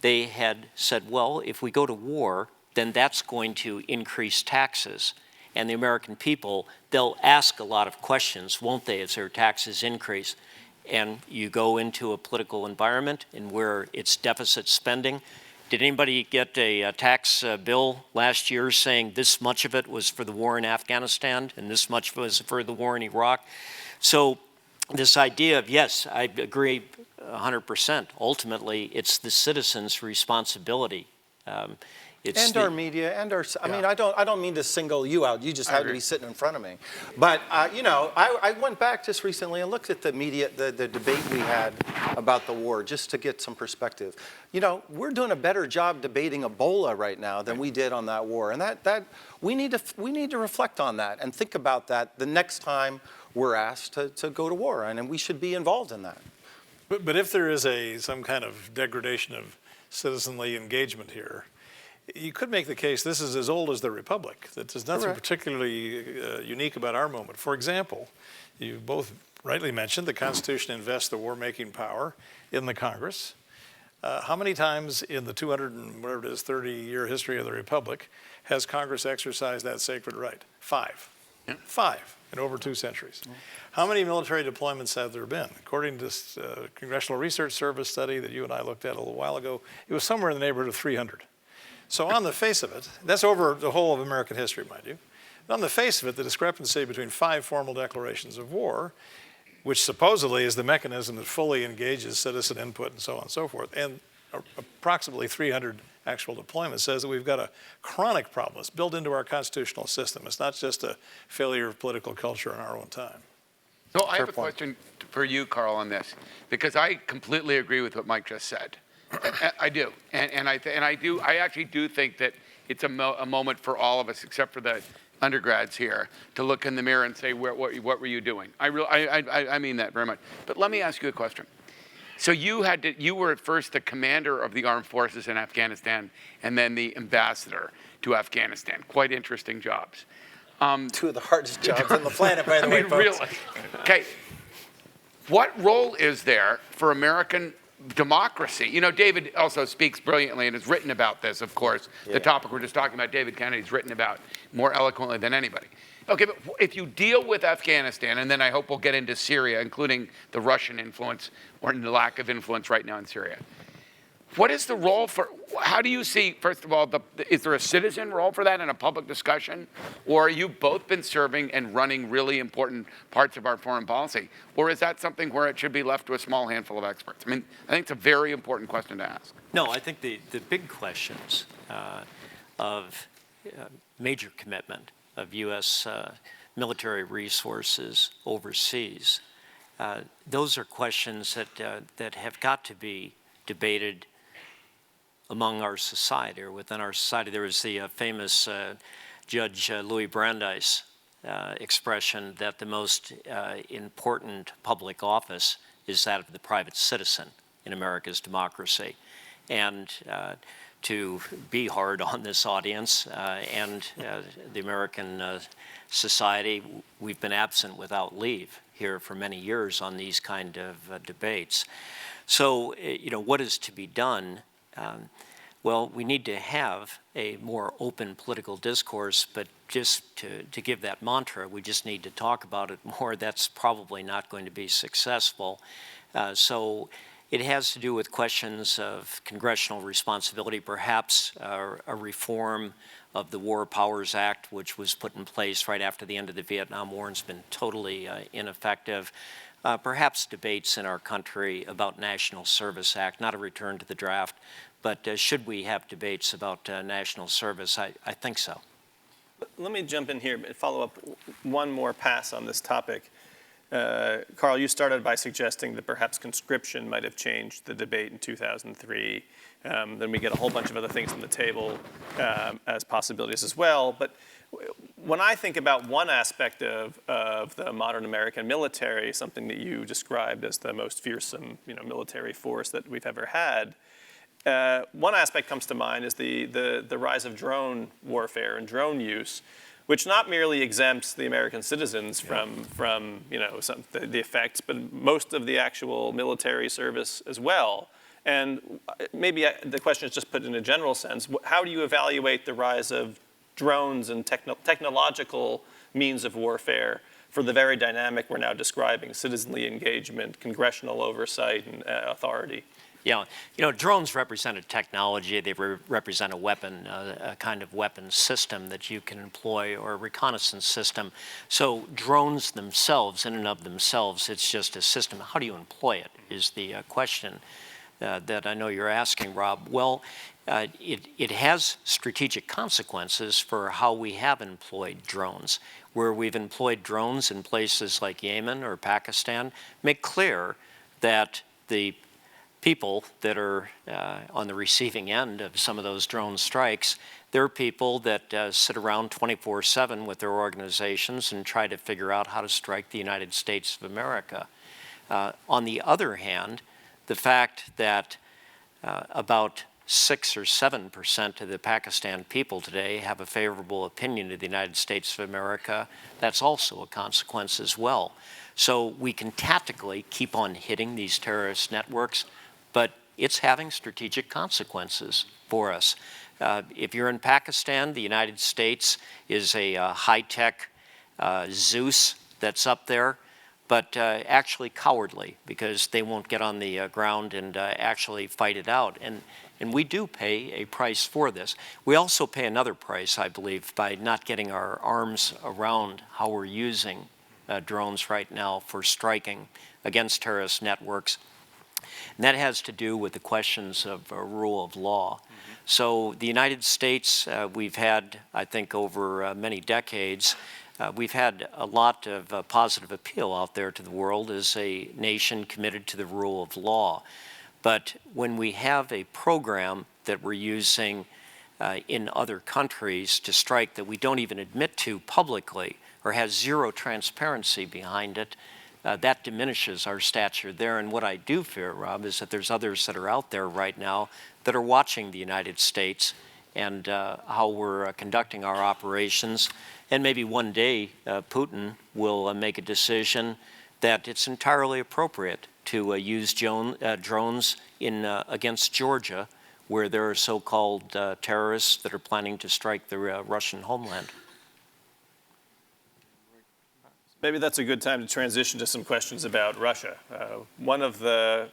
they had said, well, if we go to war, then that's going to increase taxes. And the American people, they'll ask a lot of questions, won't they, as their taxes increase? And you go into a political environment in where it's deficit spending. Did anybody get a tax bill last year saying this much of it was for the war in Afghanistan and this much was for the war in Iraq? So this idea of, yes, I agree 100%. Ultimately, it's the citizens' responsibility. Our media, I mean, I don't mean to single you out. You just had to be sitting in front of me. But, I went back just recently and looked at the media, the debate we had about the war, just to get some perspective. We're doing a better job debating Ebola right now than we did on that war. And that we need to reflect on that and think about that the next time we're asked to go to war. And we should be involved in that. But if there is some kind of degradation of citizenly engagement here, you could make the case this is as old as the Republic, that there's nothing particularly unique about our moment. For example, you both rightly mentioned the Constitution invests the war-making power in the Congress. How many times in the 30-year history of the Republic has Congress exercised that sacred right? 5. Yeah. 5 in over 2 centuries. Yeah. How many military deployments have there been? According to this Congressional Research Service study that you and I looked at a little while ago, it was somewhere in the neighborhood of 300. So on the face of it, that's over the whole of American history, mind you. On the face of it, the discrepancy between 5 formal declarations of war, which supposedly is the mechanism that fully engages citizen input and so on and so forth, and approximately 300 actual deployments, says that we've got a chronic problem. It's built into our constitutional system. It's not just a failure of political culture in our own time. So I have a question for you, Karl, on this, because I completely agree with what Mike just said. I do, and I actually do think that it's a moment for all of us, except for the undergrads here, to look in the mirror and say, what were you doing? I mean that very much. But let me ask you a question. So you were at first the commander of the armed forces in Afghanistan, and then the ambassador to Afghanistan. Quite interesting jobs. 2 of the hardest jobs on the planet, by the way, folks. Really. Okay. What role is there for American democracy? David also speaks brilliantly and has written about this, of course. Yeah. The topic we're just talking about, David Kennedy's written about more eloquently than anybody. Okay, but if you deal with Afghanistan, and then I hope we'll get into Syria, including the Russian influence or the lack of influence right now in Syria, what is the role how do you see, first of all, is there a citizen role for that in a public discussion? Or have you both been serving and running really important parts of our foreign policy? Or is that something where it should be left to a small handful of experts? I mean, I think it's a very important question to ask. No, I think the big questions of major commitment of U.S. Military resources overseas, those are questions that have got to be debated among our society or within our society. There was the famous Judge Louis Brandeis expression that the most important public office is that of the private citizen in America's democracy. And to be hard on this audience and the American society. We've been absent without leave here for many years on these kind of debates. So, what is to be done? Well, we need to have a more open political discourse, but just to give that mantra, we just need to talk about it more. That's probably not going to be successful. So it has to do with questions of congressional responsibility, perhaps a reform of the War Powers Act, which was put in place right after the end of the Vietnam War and has been totally ineffective. Perhaps debates in our country about National Service Act, not a return to the draft, but should we have debates about national service? I think so. Let me jump in here and follow up one more pass on this topic. Karl, you started by suggesting that perhaps conscription might have changed the debate in 2003. Then we get a whole bunch of other things on the table as possibilities as well. But when I think about one aspect of the modern American military, something that you described as the most fearsome, military force that we've ever had, one aspect comes to mind is the rise of drone warfare and drone use, which not merely exempts the American citizens from the effects, but most of the actual military service as well. And maybe the question is just put in a general sense. How do you evaluate the rise of drones and technological means of warfare for the very dynamic we're now describing, citizenry engagement, congressional oversight, and authority? Yeah, drones represent a technology. They represent a weapon, a kind of weapon system that you can employ, or a reconnaissance system. So drones themselves, in and of themselves, it's just a system. How do you employ it is the question that I know you're asking, Rob. Well, it has strategic consequences for how we have employed drones. Where we've employed drones in places like Yemen or Pakistan, make clear that the people that are on the receiving end of some of those drone strikes, they're people that sit around 24/7 with their organizations and try to figure out how to strike the United States of America. On the other hand, the fact that about 6 or 7% of the Pakistan people today have a favorable opinion of the United States of America, that's also a consequence as well. So we can tactically keep on hitting these terrorist networks, but it's having strategic consequences for us. If you're in Pakistan, the United States is a high-tech Zeus that's up there, but actually cowardly because they won't get on the ground and actually fight it out. And we do pay a price for this. We also pay another price, I believe, by not getting our arms around how we're using drones right now for striking against terrorist networks. And that has to do with the questions of rule of law. Mm-hmm. So the United States, we've had, I think, over many decades, we've had a lot of positive appeal out there to the world as a nation committed to the rule of law. But when we have a program that we're using in other countries to strike that we don't even admit to publicly or has zero transparency behind it, that diminishes our stature there. And what I do fear, Rob, is that there's others that are out there right now that are watching the United States and how we're conducting our operations. And maybe one day Putin will make a decision that it's entirely appropriate to use drones against Georgia, where there are so-called terrorists that are planning to strike the Russian homeland. Maybe that's a good time to transition to some questions about Russia. One of the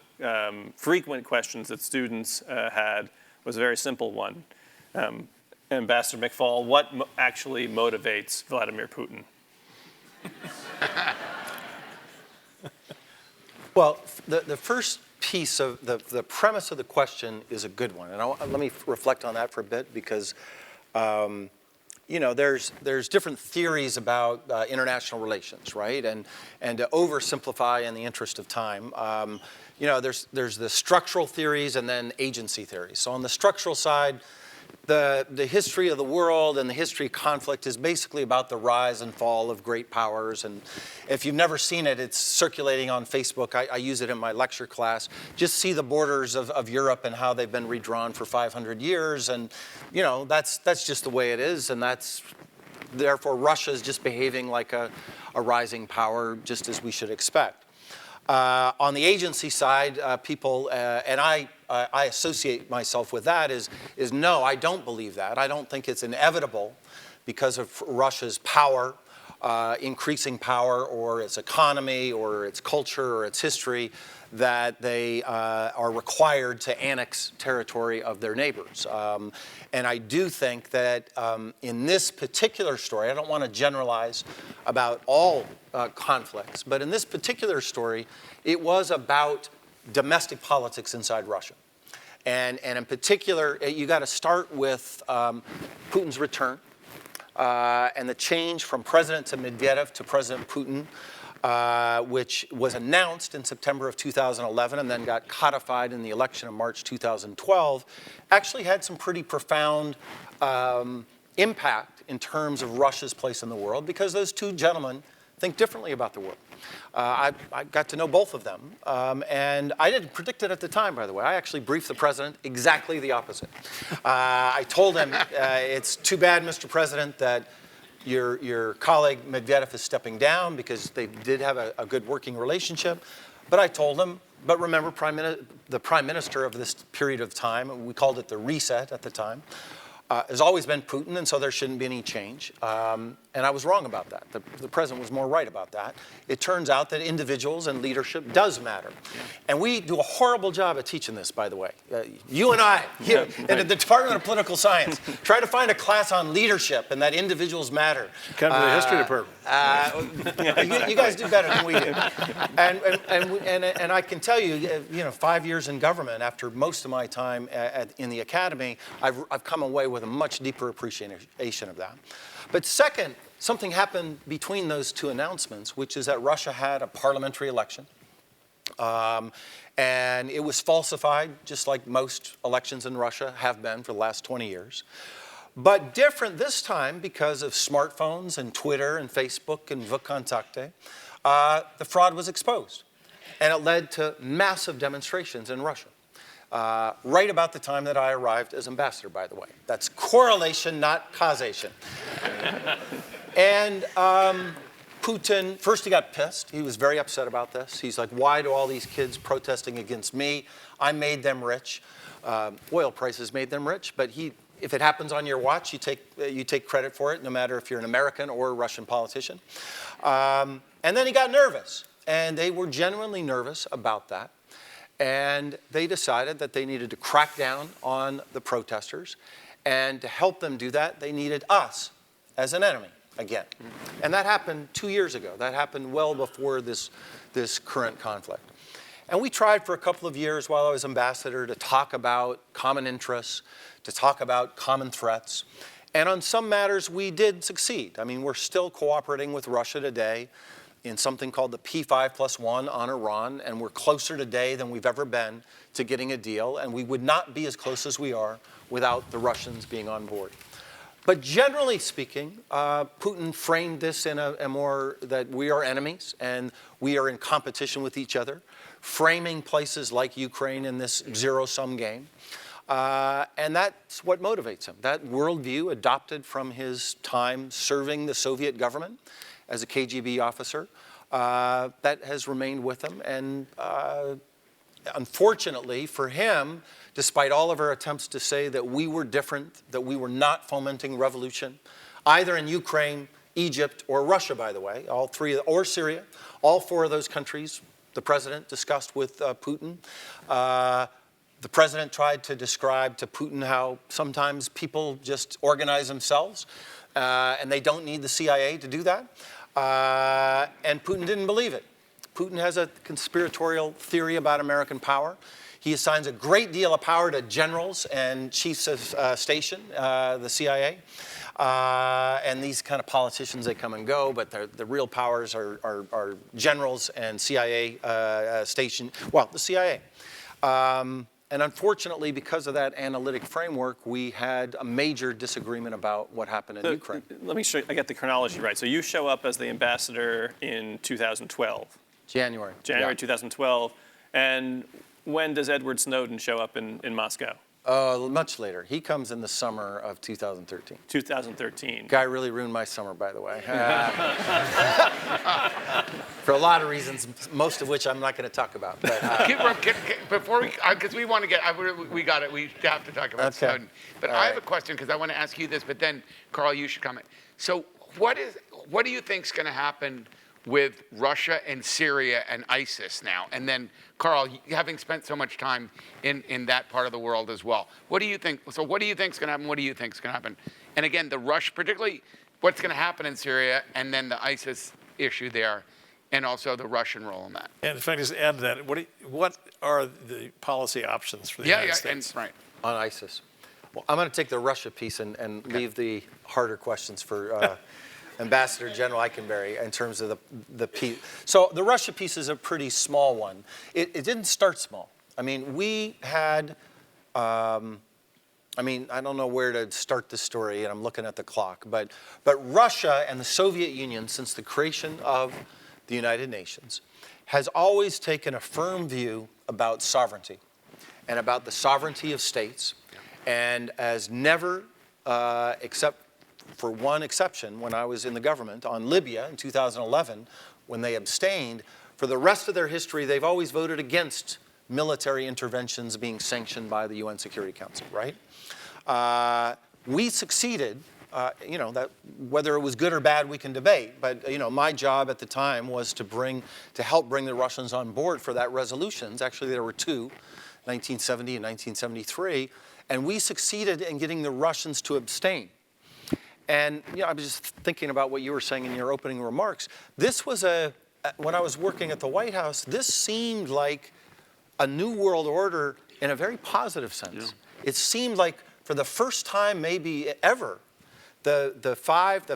frequent questions that students had was a very simple one. Ambassador McFaul, what actually motivates Vladimir Putin? Well, the first piece of the premise of the question is a good one. And let me reflect on that for a bit because there's different theories about international relations, right? And to oversimplify in the interest of time, there's the structural theories and then agency theories. So on the structural side, the history of the world and the history of conflict is basically about the rise and fall of great powers. And if you've never seen it, it's circulating on Facebook. I use it in my lecture class. Just see the borders of Europe and how they've been redrawn for 500 years. And, you know, that's just the way it is. And therefore, Russia is just behaving like a rising power, just as we should expect. On the agency side, people, and I associate myself with that, is no, I don't believe that. I don't think it's inevitable because of Russia's power, increasing power, or its economy, or its culture, or its history, that they are required to annex territory of their neighbors. And I do think that in this particular story, I don't want to generalize about all conflicts, but in this particular story, it was about domestic politics inside Russia. And in particular, you got to start with Putin's return and the change from President to Medvedev to President Putin, which was announced in September of 2011 and then got codified in the election of March 2012, actually had some pretty profound impact in terms of Russia's place in the world, because those two gentlemen think differently about the world. I got to know both of them, and I didn't predict it at the time, by the way. I actually briefed the president exactly the opposite. I told him, it's too bad, Mr. President, that your colleague Medvedev is stepping down, because they did have a good working relationship. But I told him, but remember, the prime minister of this period of time, we called it the reset at the time, has always been Putin, and so there shouldn't be any change. And I was wrong about that. The president was more right about that. It turns out that individuals and leadership does matter. Yeah. And we do a horrible job at teaching this, by the way. You and I, in the Department of Political Science, try to find a class on leadership and that individuals matter. Come to the history department. You guys do better than we do. And I can tell you, 5 years in government, after most of my time in the academy, I've come away with a much deeper appreciation of that. But second, something happened between those two announcements, which is that Russia had a parliamentary election. And it was falsified, just like most elections in Russia have been for the last 20 years. But different this time because of smartphones and Twitter and Facebook and VKontakte. The fraud was exposed. And it led to massive demonstrations in Russia. Right about the time that I arrived as ambassador, by the way. That's correlation, not causation. And Putin, first he got pissed. He was very upset about this. He's like, why do all these kids protesting against me? I made them rich. Oil prices made them rich, but if it happens on your watch, you take credit for it, no matter if you're an American or a Russian politician. And then he got nervous, and they were genuinely nervous about that. And they decided that they needed to crack down on the protesters. And to help them do that, they needed us as an enemy again. And that happened 2 years ago. That happened well before this current conflict. And we tried for a couple of years while I was ambassador to talk about common interests, to talk about common threats. And on some matters, we did succeed. I mean, we're still cooperating with Russia today in something called the P5+1 on Iran, and we're closer today than we've ever been to getting a deal, and we would not be as close as we are without the Russians being on board. But generally speaking, Putin framed this in a more that we are enemies and we are in competition with each other, framing places like Ukraine in this zero-sum game. And that's what motivates him, that worldview adopted from his time serving the Soviet government as a KGB officer, that has remained with him. And unfortunately for him, despite all of our attempts to say that we were different, that we were not fomenting revolution, either in Ukraine, Egypt, or Russia, by the way, all three, or Syria, all four of those countries, the president discussed with Putin. The president tried to describe to Putin how sometimes people just organize themselves and they don't need the CIA to do that. And Putin didn't believe it. Putin has a conspiratorial theory about American power. He assigns a great deal of power to generals and chiefs of station, the CIA. And these kind of politicians, they come and go, but the real powers are generals and CIA station, well, the CIA. And unfortunately, because of that analytic framework, we had a major disagreement about what happened in Ukraine. Let me show you, I got the chronology right. So you show up as the ambassador in 2012. January. January Yeah. 2012. And when does Edward Snowden show up in Moscow? Much later. He comes in the summer of 2013. 2013. Guy really ruined my summer, by the way. For a lot of reasons, most of which I'm not going to talk about. But, Before we, because we want to get, we got it. We have to talk about Okay. Snowden. But All I have right. a question because I want to ask you this. But then, Karl, you should comment. So, what do you think is going to happen with Russia and Syria and ISIS now? And then, Karl, having spent so much time in that part of the world as well, what do you think? So, what do you think is going to happen? What do you think is going to happen? And again, the Russia, particularly what's going to happen in Syria, and then the ISIS issue there, and also the Russian role in that. And if I just add to that, what are the policy options for the United States? And, right. on ISIS. Well, I'm going to take the Russia piece and leave the harder questions for Ambassador General Eikenberry in terms of the piece. So the Russia piece is a pretty small one. It didn't start small. I mean, we had, I don't know where to start the story, and I'm looking at the clock, but Russia and the Soviet Union, since the creation of the United Nations, has always taken a firm view about sovereignty and about the sovereignty of states, and has never, except for one exception when I was in the government on Libya in 2011, when they abstained, for the rest of their history, they've always voted against military interventions being sanctioned by the UN Security Council, right? We succeeded. That whether it was good or bad, we can debate. But my job at the time was to help bring the Russians on board for that resolutions. Actually, there were two, 1970 and 1973, and we succeeded in getting the Russians to abstain. And I was just thinking about what you were saying in your opening remarks. This was when I was working at the White House, this seemed like a new world order in a very positive sense. Yeah. It seemed like for the first time, maybe ever, the five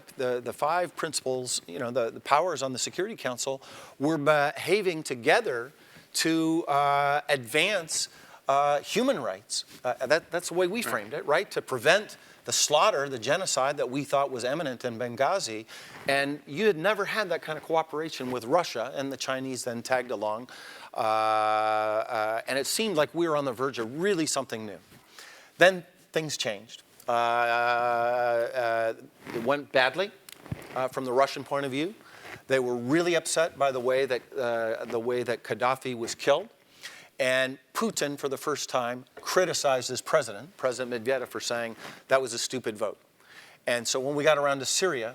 principles, the powers on the Security Council were behaving together to advance human rights. That's the way we framed it, right? To prevent the slaughter, the genocide that we thought was imminent in Benghazi. And you had never had that kind of cooperation with Russia, and the Chinese then tagged along. And it seemed like we were on the verge of really something new. Then things changed. It went badly from the Russian point of view. They were really upset by the way that Gaddafi was killed. And Putin, for the first time, criticized his President Medvedev, for saying that was a stupid vote. And so when we got around to Syria,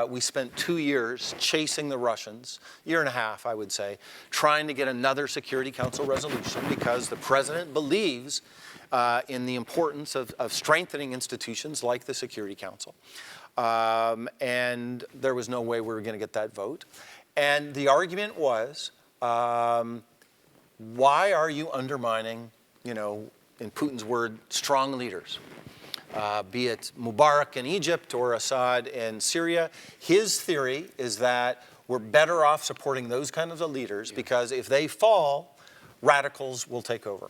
we spent 2 years chasing the Russians, year and a half, I would say, trying to get another Security Council resolution because the President believes in the importance of strengthening institutions like the Security Council. And there was no way we were going to get that vote. And the argument was, why are you undermining, in Putin's word, strong leaders? Be it Mubarak in Egypt or Assad in Syria. His theory is that we're better off supporting those kinds of leaders because if they fall, radicals will take over.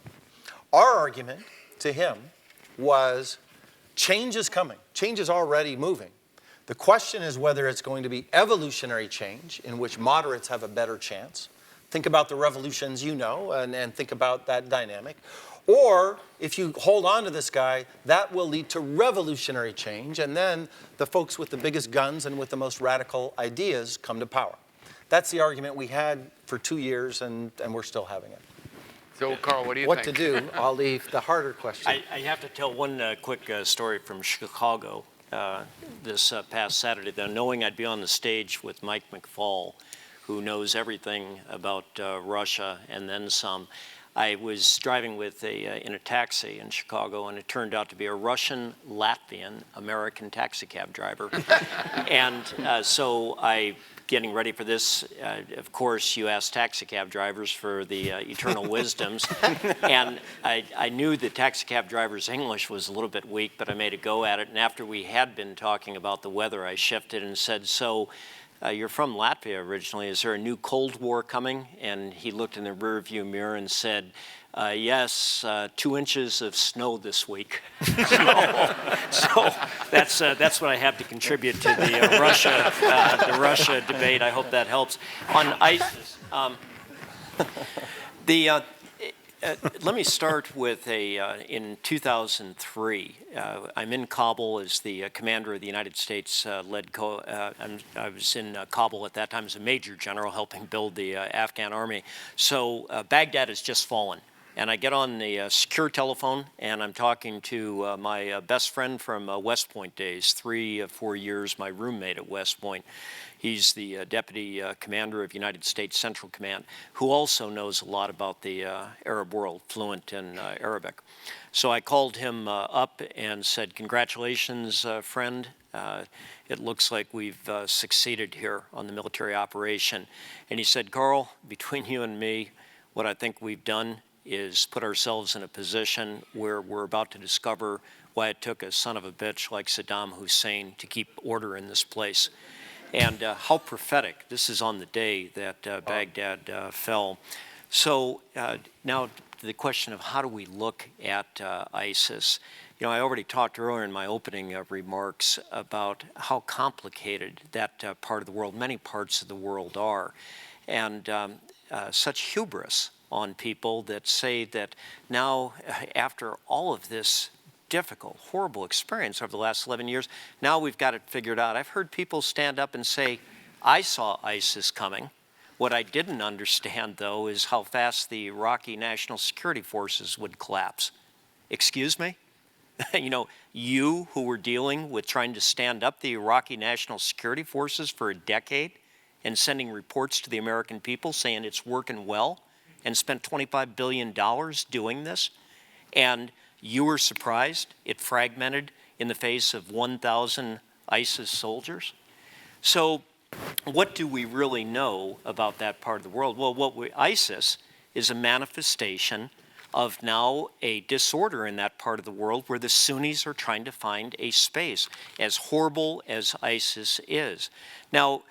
Our argument to him was change is coming. Change is already moving. The question is whether it's going to be evolutionary change in which moderates have a better chance. Think about the revolutions and think about that dynamic. Or if you hold on to this guy, that will lead to revolutionary change, and then the folks with the biggest guns and with the most radical ideas come to power. That's the argument we had for 2 years, and we're still having it. So, Karl, what do you think? What to do, I'll leave the harder question. I have to tell one quick story from Chicago this past Saturday, though, knowing I'd be on the stage with Mike McFaul, who knows everything about Russia and then some. I was driving in a taxi in Chicago, and it turned out to be a Russian, Latvian, American taxi cab driver. And so getting ready for this, of course, you ask taxi cab drivers for the eternal wisdoms. And I knew the taxi cab driver's English was a little bit weak, but I made a go at it. And after we had been talking about the weather, I shifted and said, so you're from Latvia originally. Is there a new Cold War coming? And he looked in the rearview mirror and said, yes, 2 inches of snow this week. so that's what I have to contribute to the Russia debate. I hope that helps. On ISIS, let me start with in 2003, I'm in Kabul as the commander of the United States I was in Kabul at that time as a major general helping build the Afghan army. So Baghdad has just fallen. And I get on the secure telephone, and I'm talking to my best friend from West Point days, 4 years, my roommate at West Point. He's the deputy commander of United States Central Command, who also knows a lot about the Arab world, fluent in Arabic. So I called him up and said, congratulations, friend. It looks like we've succeeded here on the military operation. And he said, Karl, between you and me, what I think we've done is put ourselves in a position where we're about to discover why it took a son of a bitch like Saddam Hussein to keep order in this place. And how prophetic. This is on the day that Baghdad fell. So now to the question of how do we look at ISIS. You know, I already talked earlier in my opening remarks about how complicated that part of the world, many parts of the world are. And such hubris on people that say that now, after all of this difficult, horrible experience over the last 11 years, now we've got it figured out. I've heard people stand up and say, I saw ISIS coming. What I didn't understand, though, is how fast the Iraqi National Security Forces would collapse. Excuse me? You know, you who were dealing with trying to stand up the Iraqi National Security Forces for a decade and sending reports to the American people saying it's working well, and spent $25 billion doing this, and you were surprised it fragmented in the face of 1,000 ISIS soldiers? So what do we really know about that part of the world? Well, ISIS is a manifestation of now a disorder in that part of the world where the Sunnis are trying to find a space, as horrible as ISIS is. Now,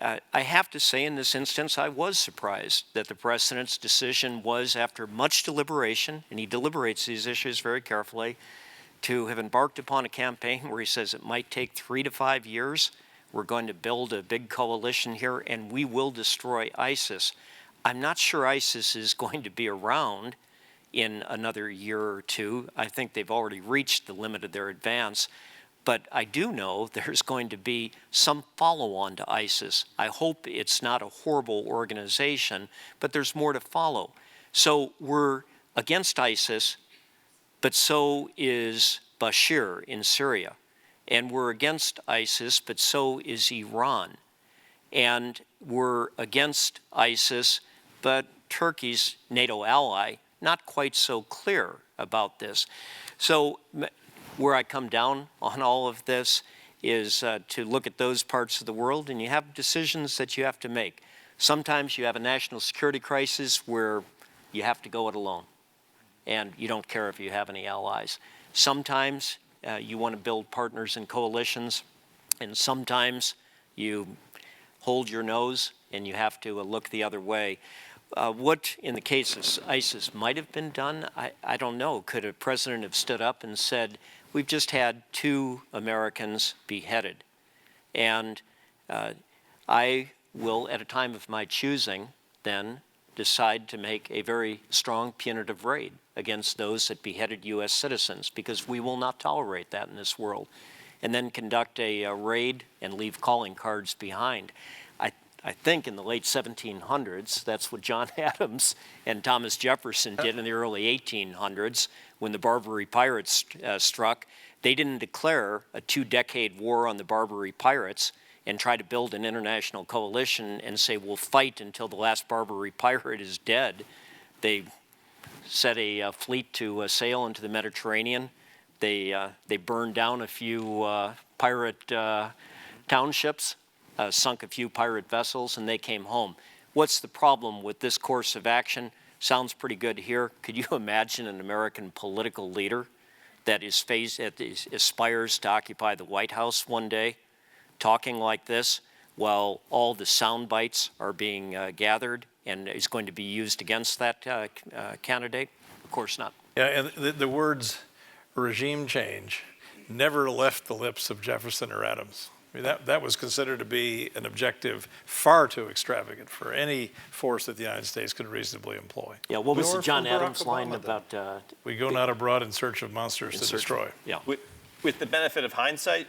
I have to say in this instance, I was surprised that the president's decision was, after much deliberation, and he deliberates these issues very carefully, to have embarked upon a campaign where he says it might take 3 to 5 years. We're going to build a big coalition here, and we will destroy ISIS. I'm not sure ISIS is going to be around in another year or two. I think they've already reached the limit of their advance. But I do know there's going to be some follow-on to ISIS. I hope it's not a horrible organization, but there's more to follow. So we're against ISIS, but so is Bashir in Syria. And we're against ISIS, but so is Iran. And we're against ISIS, but Turkey's NATO ally, not quite so clear about this. So where I come down on all of this is to look at those parts of the world, and you have decisions that you have to make. Sometimes you have a national security crisis where you have to go it alone, and you don't care if you have any allies. Sometimes you want to build partners and coalitions, and sometimes you hold your nose and you have to look the other way. What, in the case of ISIS, might have been done, I don't know. Could a president have stood up and said, we've just had 2 Americans beheaded, and I will, at a time of my choosing, then decide to make a very strong punitive raid against those that beheaded U.S. citizens, because we will not tolerate that in this world, and then conduct a raid and leave calling cards behind. I think in the late 1700s, that's what John Adams and Thomas Jefferson did in the early 1800s when the Barbary pirates struck. They didn't declare a 2-decade war on the Barbary pirates and try to build an international coalition and say, we'll fight until the last Barbary pirate is dead. They set a fleet to sail into the Mediterranean. They burned down a few pirate townships, sunk a few pirate vessels, and they came home. What's the problem with this course of action? Sounds pretty good here. Could you imagine an American political leader that aspires to occupy the White House one day, talking like this? while all the sound bites are being gathered and is going to be used against that candidate? Of course not. Yeah, and the words regime change never left the lips of Jefferson or Adams. I mean, that was considered to be an objective far too extravagant for any force that the United States could reasonably employ. Yeah, what was Nor the John from Barack Adams line Obama, about? We go not abroad in search of monsters to destroy. Yeah. With the benefit of hindsight,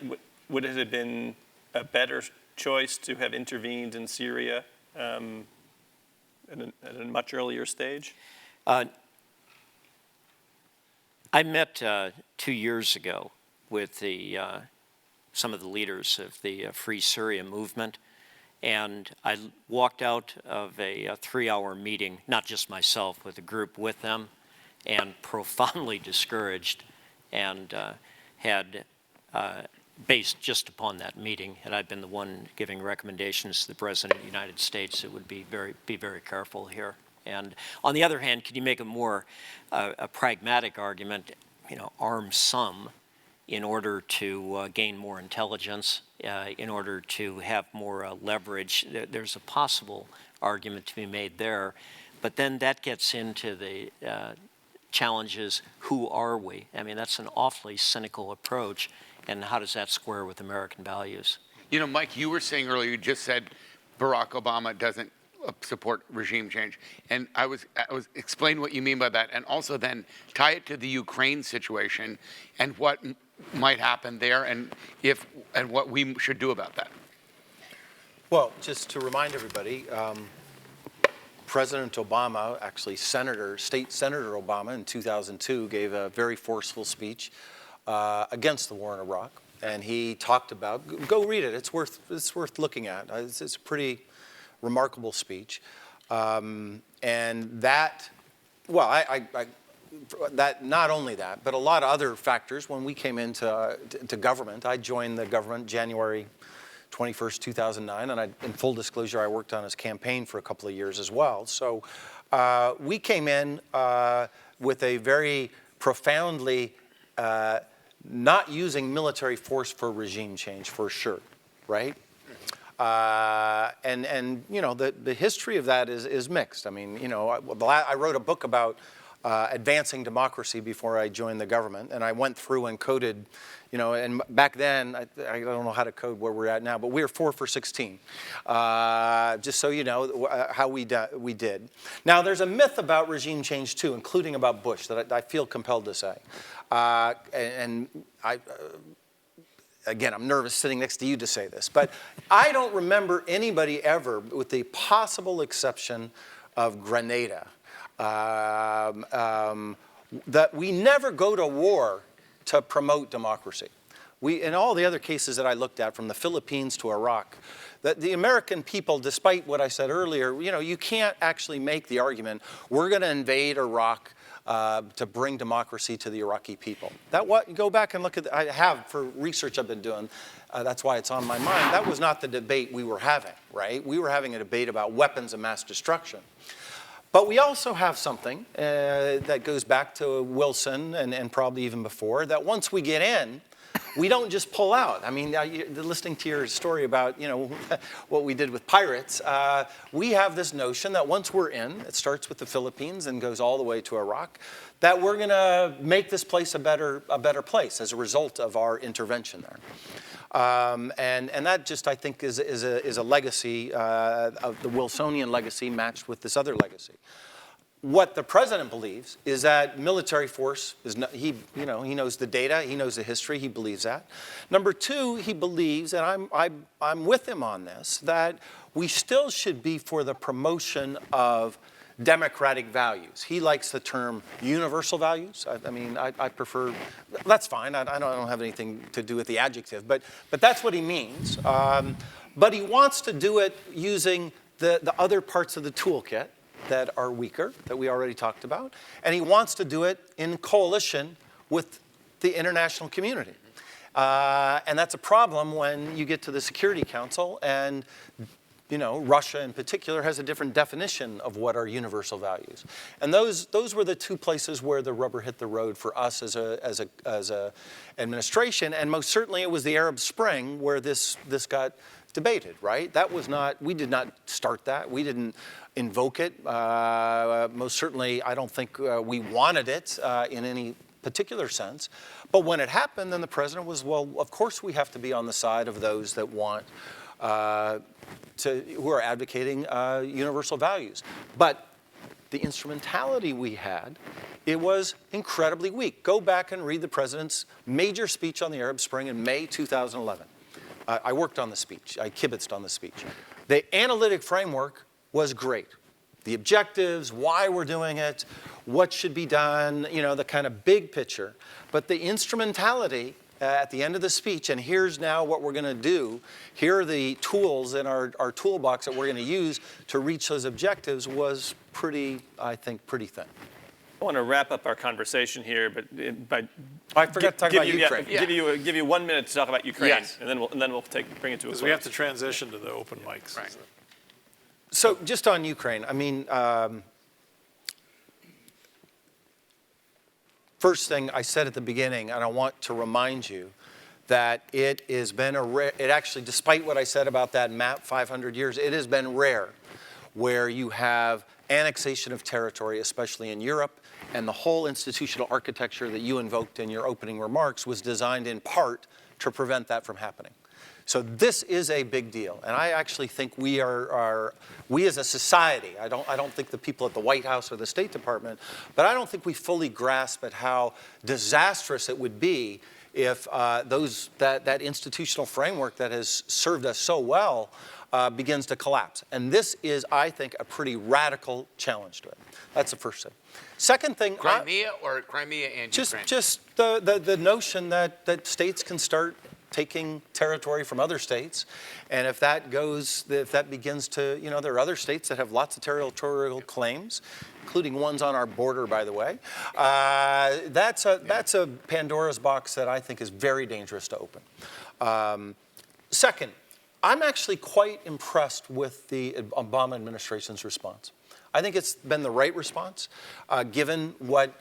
would it have been a better choice to have intervened in Syria at a much earlier stage? I met 2 years ago with some of the leaders of the Free Syria movement, and I walked out of a 3-hour meeting, not just myself, with a group with them, and profoundly discouraged, and had, based just upon that meeting, and I've been the one giving recommendations to the President of the United States, it would be very careful here. And on the other hand, could you make a more a pragmatic argument, arm some in order to gain more intelligence, in order to have more leverage? There's a possible argument to be made there, but then that gets into the challenges, who are we? I mean, that's an awfully cynical approach, and how does that square with American values? Mike, you were saying earlier, you just said Barack Obama doesn't support regime change. And I was explain what you mean by that, and also then tie it to the Ukraine situation and what might happen there, and what we should do about that. Well, just to remind everybody, President Obama, actually State Senator Obama in 2002 gave a very forceful speech against the war in Iraq, and he talked about, go read it, it's worth looking at. It's a pretty remarkable speech, and that, well, that not only that, but a lot of other factors. When we came into government, I joined the government January 21st, 2009, and in full disclosure, I worked on his campaign for a couple of years as well. So we came in with a very profoundly not using military force for regime change, for sure, right? And the history of that is mixed. I mean, I wrote a book about advancing democracy before I joined the government, and I went through and coded, and back then, I don't know how to code where we're at now, but we were 4 for 16, just so you know how we did. Now, there's a myth about regime change, too, including about Bush, that I feel compelled to say. Again, I'm nervous sitting next to you to say this, but I don't remember anybody ever, with the possible exception of Grenada, that we never go to war to promote democracy. In all the other cases that I looked at, from the Philippines to Iraq, that the American people, despite what I said earlier, you can't actually make the argument, we're going to invade Iraq to bring democracy to the Iraqi people. Go back and look at, I have for research I've been doing, that's why it's on my mind. That was not the debate we were having, right? We were having a debate about weapons of mass destruction. But we also have something that goes back to Wilson and probably even before, that once we get in, we don't just pull out. I mean, listening to your story about, what we did with pirates, we have this notion that once we're in, it starts with the Philippines and goes all the way to Iraq, that we're going to make this place a better place as a result of our intervention there. And that just, I think, is a legacy of the Wilsonian legacy matched with this other legacy. What the president believes is that military force is not, he knows the data, he knows the history, he believes that. Number two, he believes, and I'm with him on this, that we still should be for the promotion of democratic values. He likes the term universal values. I prefer, that's fine, I don't have anything to do with the adjective, but that's what he means. But he wants to do it using the other parts of the toolkit that are weaker, that we already talked about, and he wants to do it in coalition with the international community. And that's a problem when you get to the Security Council, and Russia in particular has a different definition of what are universal values. And those were the two places where the rubber hit the road for us as a administration, and most certainly it was the Arab Spring where this got debated, right? That was not, we did not start that. We didn't invoke it. Most certainly, I don't think we wanted it in any particular sense. But when it happened, then the president was, well, of course we have to be on the side of those that want who are advocating universal values. But the instrumentality we had, it was incredibly weak. Go back and read the president's major speech on the Arab Spring in May 2011. I worked on the speech. I kibitzed on the speech. The analytic framework was great. The objectives, why we're doing it, what should be done, you know, the kind of big picture. But the instrumentality at the end of the speech, and here's now what we're going to do, here are the tools in our toolbox that we're going to use to reach those objectives, was pretty, I think, pretty thin. I want to wrap up our conversation here, but I forgot to talk about Ukraine. Give you 1 minute to talk about Ukraine, Yes. and then we'll bring it to a close. We have to transition to the open mics. Right. So just on Ukraine, I mean, first thing I said at the beginning, and I want to remind you that it has been it actually, despite what I said about that map, 500 years, it has been rare where you have annexation of territory, especially in Europe, and the whole institutional architecture that you invoked in your opening remarks was designed in part to prevent that from happening. So this is a big deal, and I actually think we as a society, I don't think the people at the White House or the State Department, but I don't think we fully grasp at how disastrous it would be if that institutional framework that has served us so well begins to collapse. And this is, I think, a pretty radical challenge to it. That's the first thing. Second thing, Crimea or Crimea and Ukraine? Just the notion that states can start taking territory from other states, and if that begins to, you know, there are other states that have lots of territorial claims, including ones on our border, by the way. That's a Pandora's box that I think is very dangerous to open. Second, I'm actually quite impressed with the Obama administration's response. I think it's been the right response, given what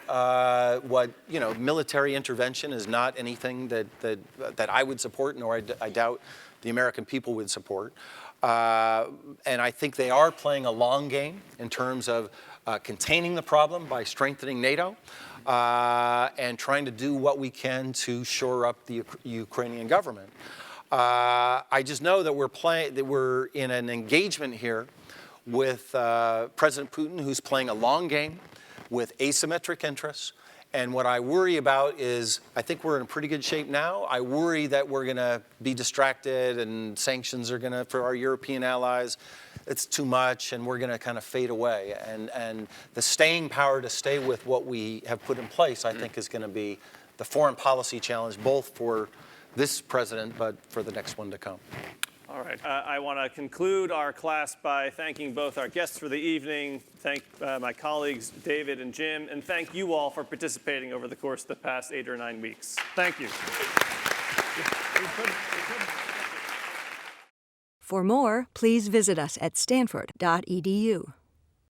you know, military intervention is not anything that I would support, nor I doubt the American people would support. And I think they are playing a long game in terms of containing the problem by strengthening NATO and trying to do what we can to shore up the Ukrainian government. I just know that we're in an engagement here with President Putin, who's playing a long game with asymmetric interests. And what I worry about is, I think we're in pretty good shape now. I worry that we're going to be distracted and sanctions are going to, for our European allies, it's too much and we're going to kind of fade away. And the staying power to stay with what we have put in place, I think, is going to be the foreign policy challenge, both for this president, but for the next one to come. All right. I want to conclude our class by thanking both our guests for the evening, thank my colleagues David and Jim, and thank you all for participating over the course of the past 8 or 9 weeks. Thank you. For more, please visit us at stanford.edu.